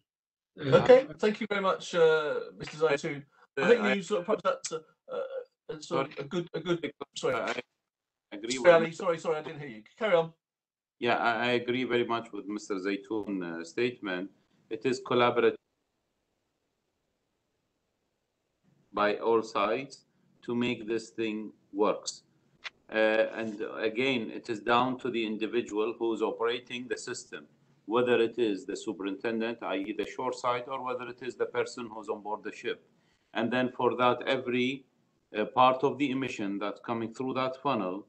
Okay, thank you very much, Mr. Zaytoun. I think you sort of perhaps that's a good. Sorry, I agree. Sorry, I didn't hear you. Carry on. Yeah, I agree very much with Mr. Zaytoun's statement. It is collaborative by all sides to make this thing works. And again, it is down to the individual who's operating the system, whether it is the superintendent, i.e. the shore side, or whether it is the person who's on board the ship. And then for that, every part of the emission that's coming through that funnel,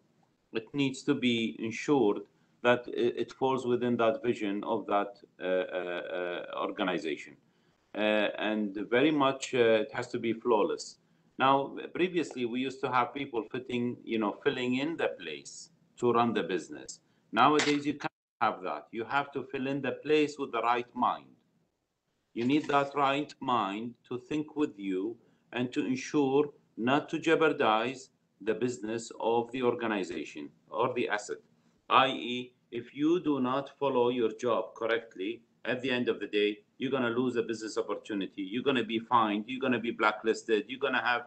it needs to be ensured that it falls within that vision of that organization. And very much it has to be flawless. Now, previously we used to have people filling in the place to run the business. Nowadays you can't have that. You have to fill in the place with the right mind. You need that right mind to think with you and to ensure not to jeopardize the business of the organization or the asset. I.e., if you do not follow your job correctly, at the end of the day, you're going to lose a business opportunity. You're going to be fined. You're going to be blacklisted. You're going to have,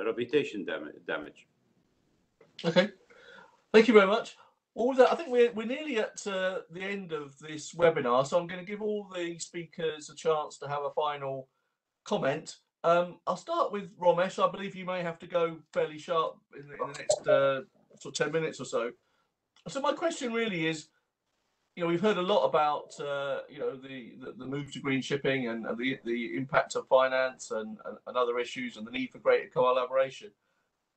reputation damage. Okay, thank you very much. All of that, I think we're nearly at the end of this webinar, so I'm going to give all the speakers a chance to have a final comment. I'll start with Romesh. I believe you may have to go fairly sharp in the next sort of 10 minutes or so. So my question really is, we've heard a lot about the move to green shipping and the impact of finance and other issues and the need for greater collaboration.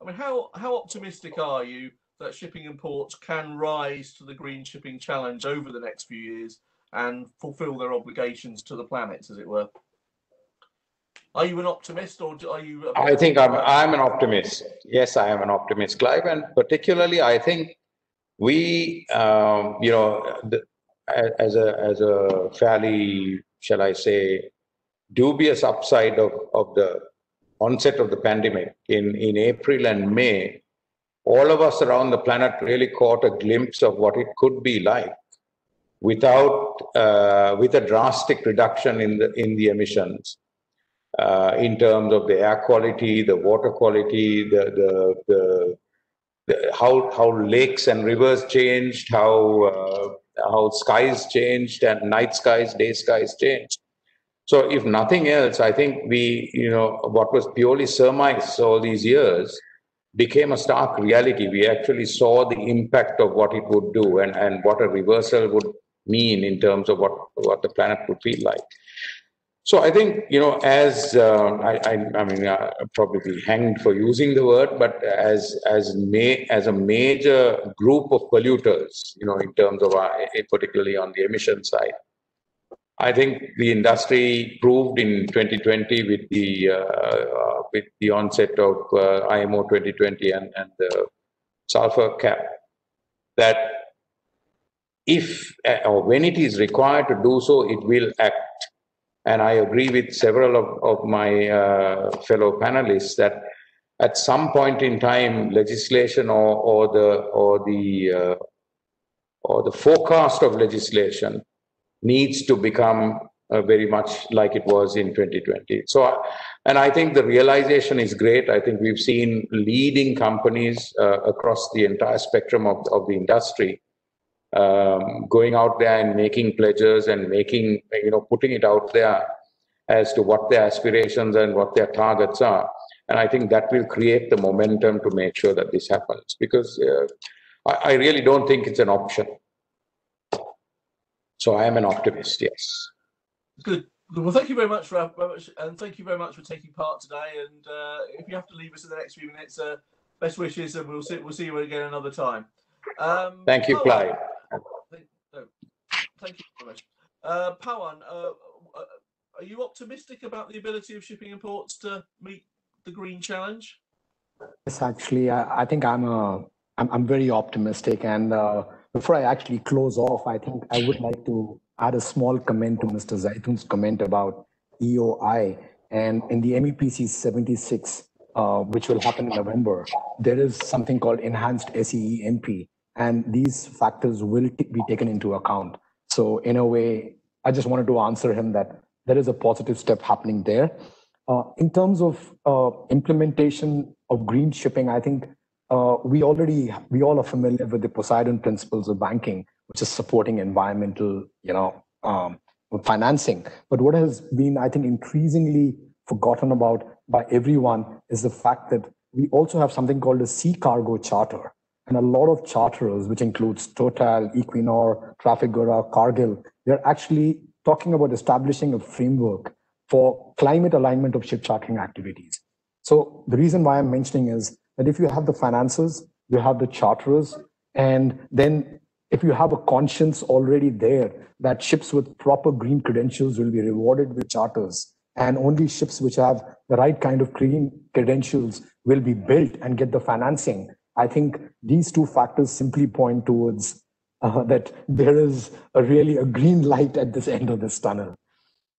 I mean, how optimistic are you that shipping and ports can rise to the green shipping challenge over the next few years and fulfill their obligations to the planet, as it were? Are you an optimist, or are you? I think I'm an optimist. Yes, I am an optimist, Clive, and particularly I think we, as a fairly, shall I say, dubious upside of the onset of the pandemic in April and May, all of us around the planet really caught a glimpse of what it could be like with a drastic reduction in the emissions. In terms of the air quality, the water quality, how lakes and rivers changed, how skies changed, and night skies, day skies changed. So, if nothing else, I think what was purely surmise all these years became a stark reality. We actually saw the impact of what it would do and what a reversal would mean in terms of what the planet would feel like. So I think, as I mean, probably hanged for using the word, but as a major group of polluters, in terms of particularly on the emission side, I think the industry proved in 2020 with the onset of IMO 2020 and the sulfur cap, that if or when it is required to do so, it will act. And I agree with several of my fellow panelists that at some point in time, legislation or the forecast of legislation needs to become very much like it was in 2020. So, and I think the realization is great. I think we've seen leading companies across the entire spectrum of the industry going out there and making pledges and making, putting it out there as to what their aspirations and what their targets are. And I think that will create the momentum to make sure that this happens, because I really don't think it's an option. So I am an optimist, yes. Good. Well, thank you very much, and thank you very much for taking part today. And if you have to leave us in the next few minutes, best wishes, and we'll see you again another time. Thank you, Clive. Thank you very much. Pawan, are you optimistic about the ability of shipping and ports to meet the green challenge? Yes, actually, I think I'm very optimistic. And before I actually close off, I think I would like to add a small comment to Mr. Zaitoun's comment about EOI. And in the MEPC 76, which will happen in November, there is something called enhanced SEEMP, and these factors will be taken into account. So in a way, I just wanted to answer him that there is a positive step happening there. In terms of implementation of green shipping, I think we all are familiar with the Poseidon principles of banking, which is supporting environmental, financing. But what has been, I think, increasingly forgotten about by everyone is the fact that we also have something called a Sea Cargo Charter. And a lot of charterers, which includes Total, Equinor, Trafigura, Cargill, they're actually talking about establishing a framework for climate alignment of ship chartering activities. So the reason why I'm mentioning is that if you have the finances, you have the charterers, and then if you have a conscience already there that ships with proper green credentials will be rewarded with charters, and only ships which have the right kind of green credentials will be built and get the financing, I think these two factors simply point towards that there is really a green light at this end of this tunnel.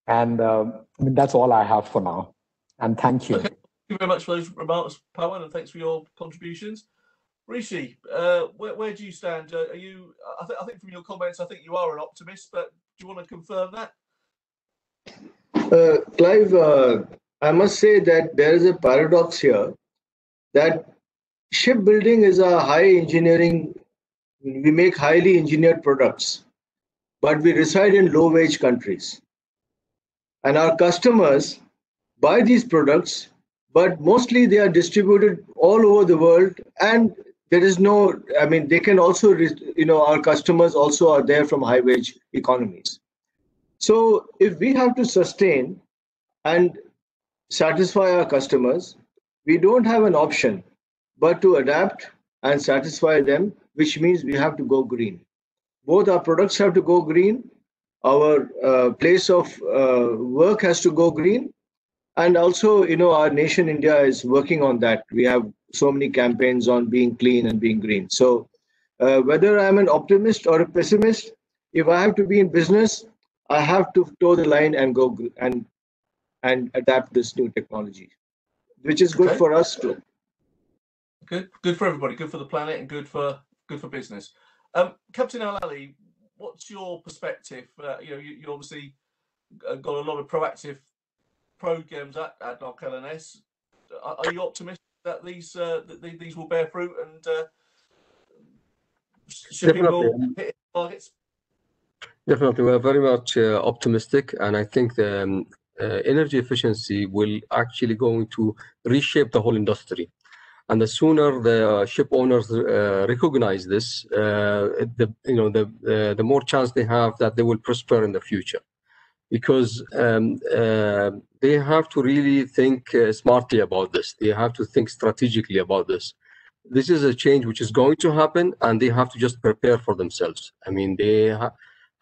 And I mean, that's all I have for now. And thank you. Okay. Thank you very much for those remarks, Pawan, and thanks for your contributions. Rishi, where do you stand? Are you? I think from your comments, I think you are an optimist, but do you want to confirm that? Clive, I must say that there is a paradox here, that shipbuilding is a high engineering, we make highly engineered products, but we reside in low-wage countries. And our customers buy these products, but mostly they are distributed all over the world. And there is no, I mean, they can also, our customers also are there from high-wage economies. So if we have to sustain and satisfy our customers, we don't have an option but to adapt and satisfy them, which means we have to go green. Both our products have to go green, our place of work has to go green, and also, our nation, India, is working on that. We have so many campaigns on being clean and being green. So whether I'm an optimist or a pessimist, if I have to be in business, I have to toe the line and go and adapt this new technology, which is good for us too. Good for everybody. Good for the planet, and good for business. Captain Al-Ali, what's your perspective? You obviously got a lot of proactive programs at NOC L&S. Are you optimistic that these will bear fruit and shipping will hit targets? Definitely, we're very much optimistic, and I think the energy efficiency will actually going to reshape the whole industry. And the sooner the ship owners recognize this, the more chance they have that they will prosper in the future. because they have to really think smartly about this. They have to think strategically about this. This is a change which is going to happen, and they have to just prepare for themselves. I mean, they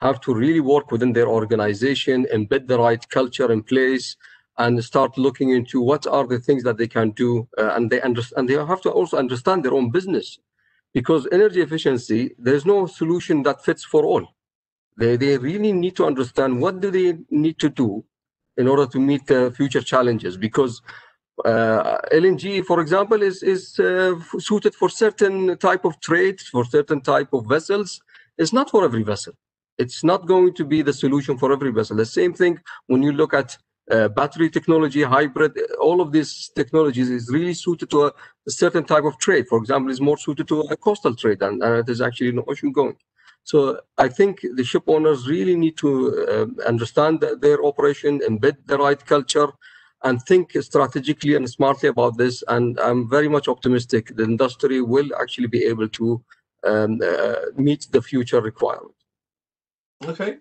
have to really work within their organization, embed the right culture in place, and start looking into what are the things that they can do, and they have to also understand their own business, because energy efficiency, there's no solution that fits for all. They really need to understand what do they need to do in order to meet future challenges, because LNG, for example, is suited for certain type of trades, for certain type of vessels. It's not for every vessel. It's not going to be the solution for every vessel. The same thing when you look at battery technology, hybrid, all of these technologies is really suited to a certain type of trade. For example, is more suited to a coastal trade, and it is actually an ocean going. So I think the ship owners really need to understand their operation, embed the right culture, and think strategically and smartly about this. And I'm very much optimistic the industry will actually be able to meet the future requirement. Okay.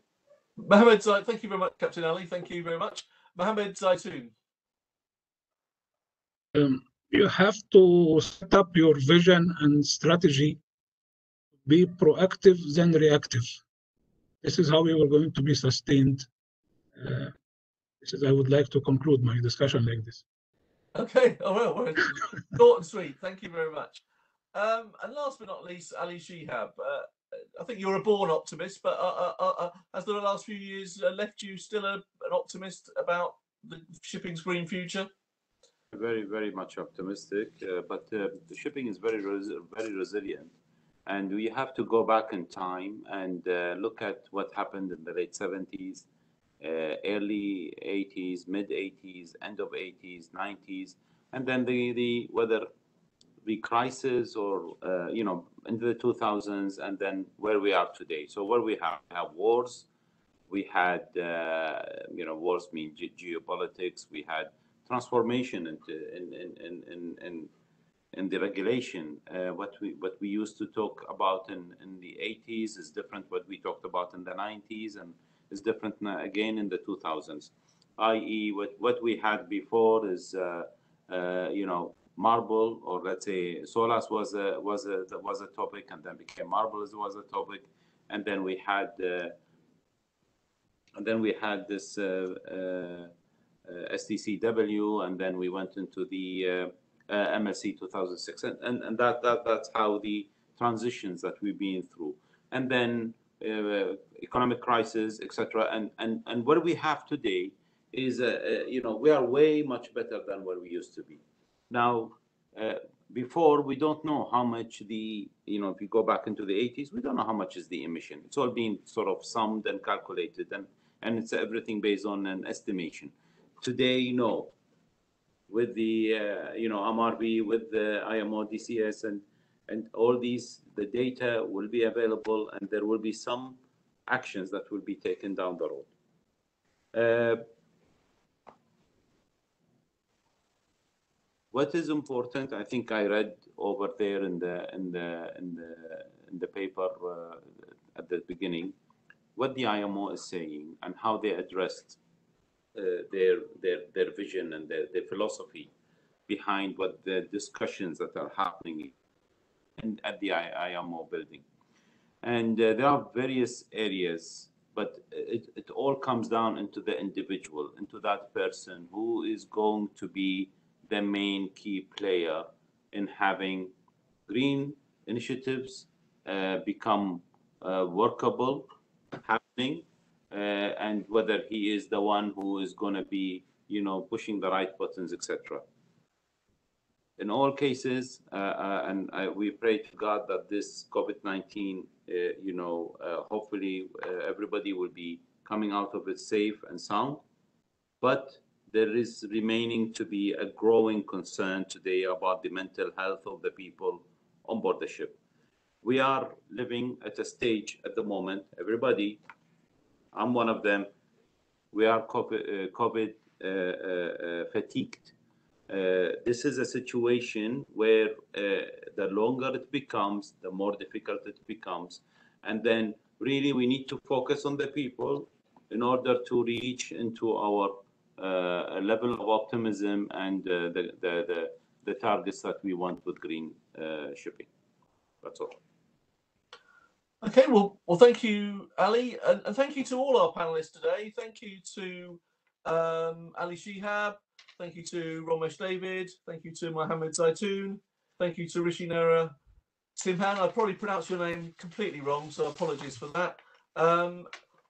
Mohammed, thank you very much, Captain Ali. Thank you very much. Mohammed Zaitoon. You have to set up your vision and strategy, be proactive than reactive. This is how we are going to be sustained. I would like to conclude my discussion like this. Okay, well, short and sweet. Thank you very much. And last but not least, Ali Shihab. I think you're a born optimist, but has the last few years left you still an optimist about the shipping's green future? Very, very much optimistic, but the shipping is very resilient. And we have to go back in time and look at what happened in the late 70s, early 80s, mid 80s, end of 80s, 90s, and then whether the crisis or into the 2000s, and then where we are today. So where we have wars, we had wars mean geopolitics. We had transformation in the regulation. What we used to talk about in the 80s is different what we talked about in the 90s, and is different now again in the 2000s. I.e., what we had before is marble, or let's say SOLAS was a topic, and then became marble was a topic, and then we had this STCW, and then we went into the MSC 2006, and that's how the transitions that we've been through, and then economic crisis, etc. And what we have today is we are way much better than what we used to be. Now, before, we don't know how much if you go back into the 80s, we don't know how much is the emission. It's all being sort of summed and calculated, and it's everything based on an estimation. Today, no. With the MRV, with the IMO, DCS, and all these, the data will be available, and there will be some actions that will be taken down the road. What is important, I think I read over there in the paper at the beginning, what the IMO is saying and how they addressed their vision and their philosophy behind what the discussions that are happening at the IMO building. And there are various areas, but it all comes down into the individual, into that person who is going to be the main key player in having green initiatives become workable, happening, and whether he is the one who is going to be, pushing the right buttons, etc. In all cases, we pray to God that this COVID-19, hopefully everybody will be coming out of it safe and sound. But there is remaining to be a growing concern today about the mental health of the people on board the ship. We are living at a stage at the moment, everybody, I'm one of them, we are COVID fatigued. This is a situation where the longer it becomes, the more difficult it becomes. And then really we need to focus on the people in order to reach into our level of optimism and the targets that we want with green shipping. That's all. Okay, well, thank you, Ali, and thank you to all our panelists today. Thank you to Ali Shihab. Thank you to Ramesh David. Thank you to Mohammed Zaitoon. Thank you to Rishi Nera Simhan. I probably pronounced your name completely wrong, so apologies for that.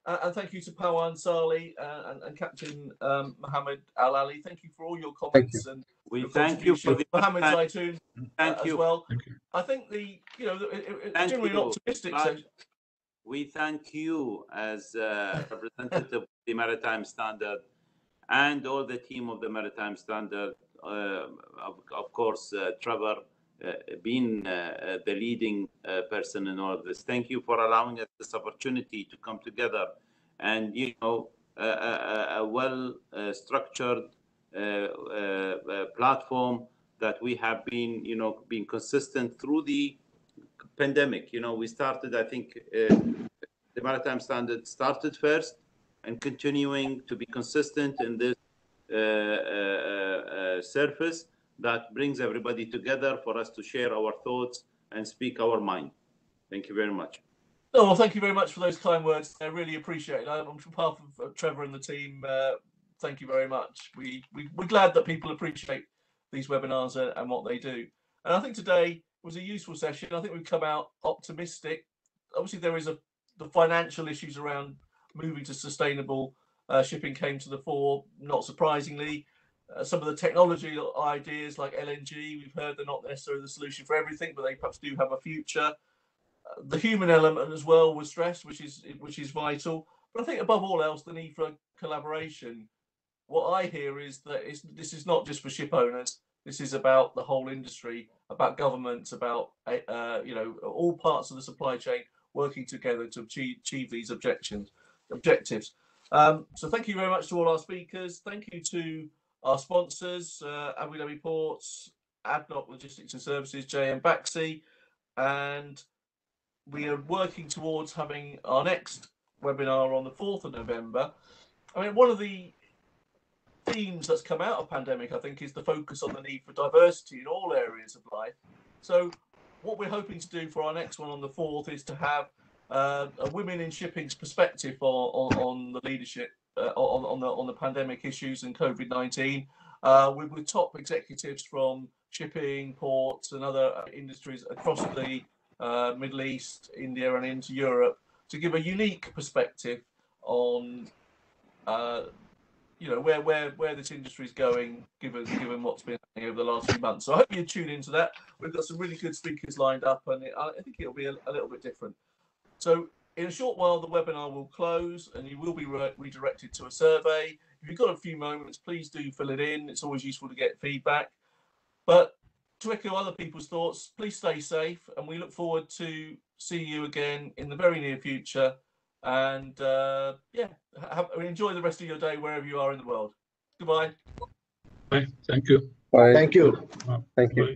And thank you to Pawan Sali and Captain Mohammed Al Ali. Thank you for all your comments and we thank you for the Mohammed Zaitoon as well. Thank you. I think it's generally an optimistic session. We thank you as representative of the Maritime Standard and all the team of the Maritime Standard. Of course, Trevor being the leading person in all of this. Thank you for allowing us this opportunity to come together and, a well-structured platform that we have been, being consistent through the pandemic. We started, I think, the Maritime Standard started first and continuing to be consistent in this surface that brings everybody together for us to share our thoughts and speak our mind. Thank you very much. Oh, well, thank you very much for those kind words. I really appreciate it. On behalf of Trevor and the team, thank you very much. We're glad that people appreciate these webinars and what they do. And I think today was a useful session. I think we've come out optimistic. Obviously, there is the financial issues around moving to sustainable shipping came to the fore, not surprisingly. Some of the technology ideas like LNG, we've heard they're not necessarily the solution for everything, but they perhaps do have a future. The human element as well was stressed, which is vital. But I think above all else, the need for collaboration. What I hear is that this is not just for ship owners. This is about the whole industry, about governments, about all parts of the supply chain working together to achieve these objectives. So thank you very much to all our speakers. Thank you to our sponsors, Abu Dhabi Ports, ADNOC Logistics and Services, JM Baxi, and we are working towards having our next webinar on the 4th of November. I mean, one of the themes that's come out of pandemic, I think, is the focus on the need for diversity in all areas of life. So what we're hoping to do for our next one on the 4th is to have a women in shipping's perspective on the leadership on the pandemic issues and COVID-19 with top executives from shipping, ports and other industries across the Middle East, India and into Europe to give a unique perspective on where this industry is going given what's been happening over the last few months. So I hope you tune into that. We've got some really good speakers lined up and I think it'll be a little bit different. So in a short while, the webinar will close and you will be redirected to a survey. If you've got a few moments, please do fill it in. It's always useful to get feedback. But to echo other people's thoughts, please stay safe and we look forward to seeing you again in the very near future. And enjoy the rest of your day wherever you are in the world. Goodbye. Bye. Thank you. Bye. Thank you. Thank you.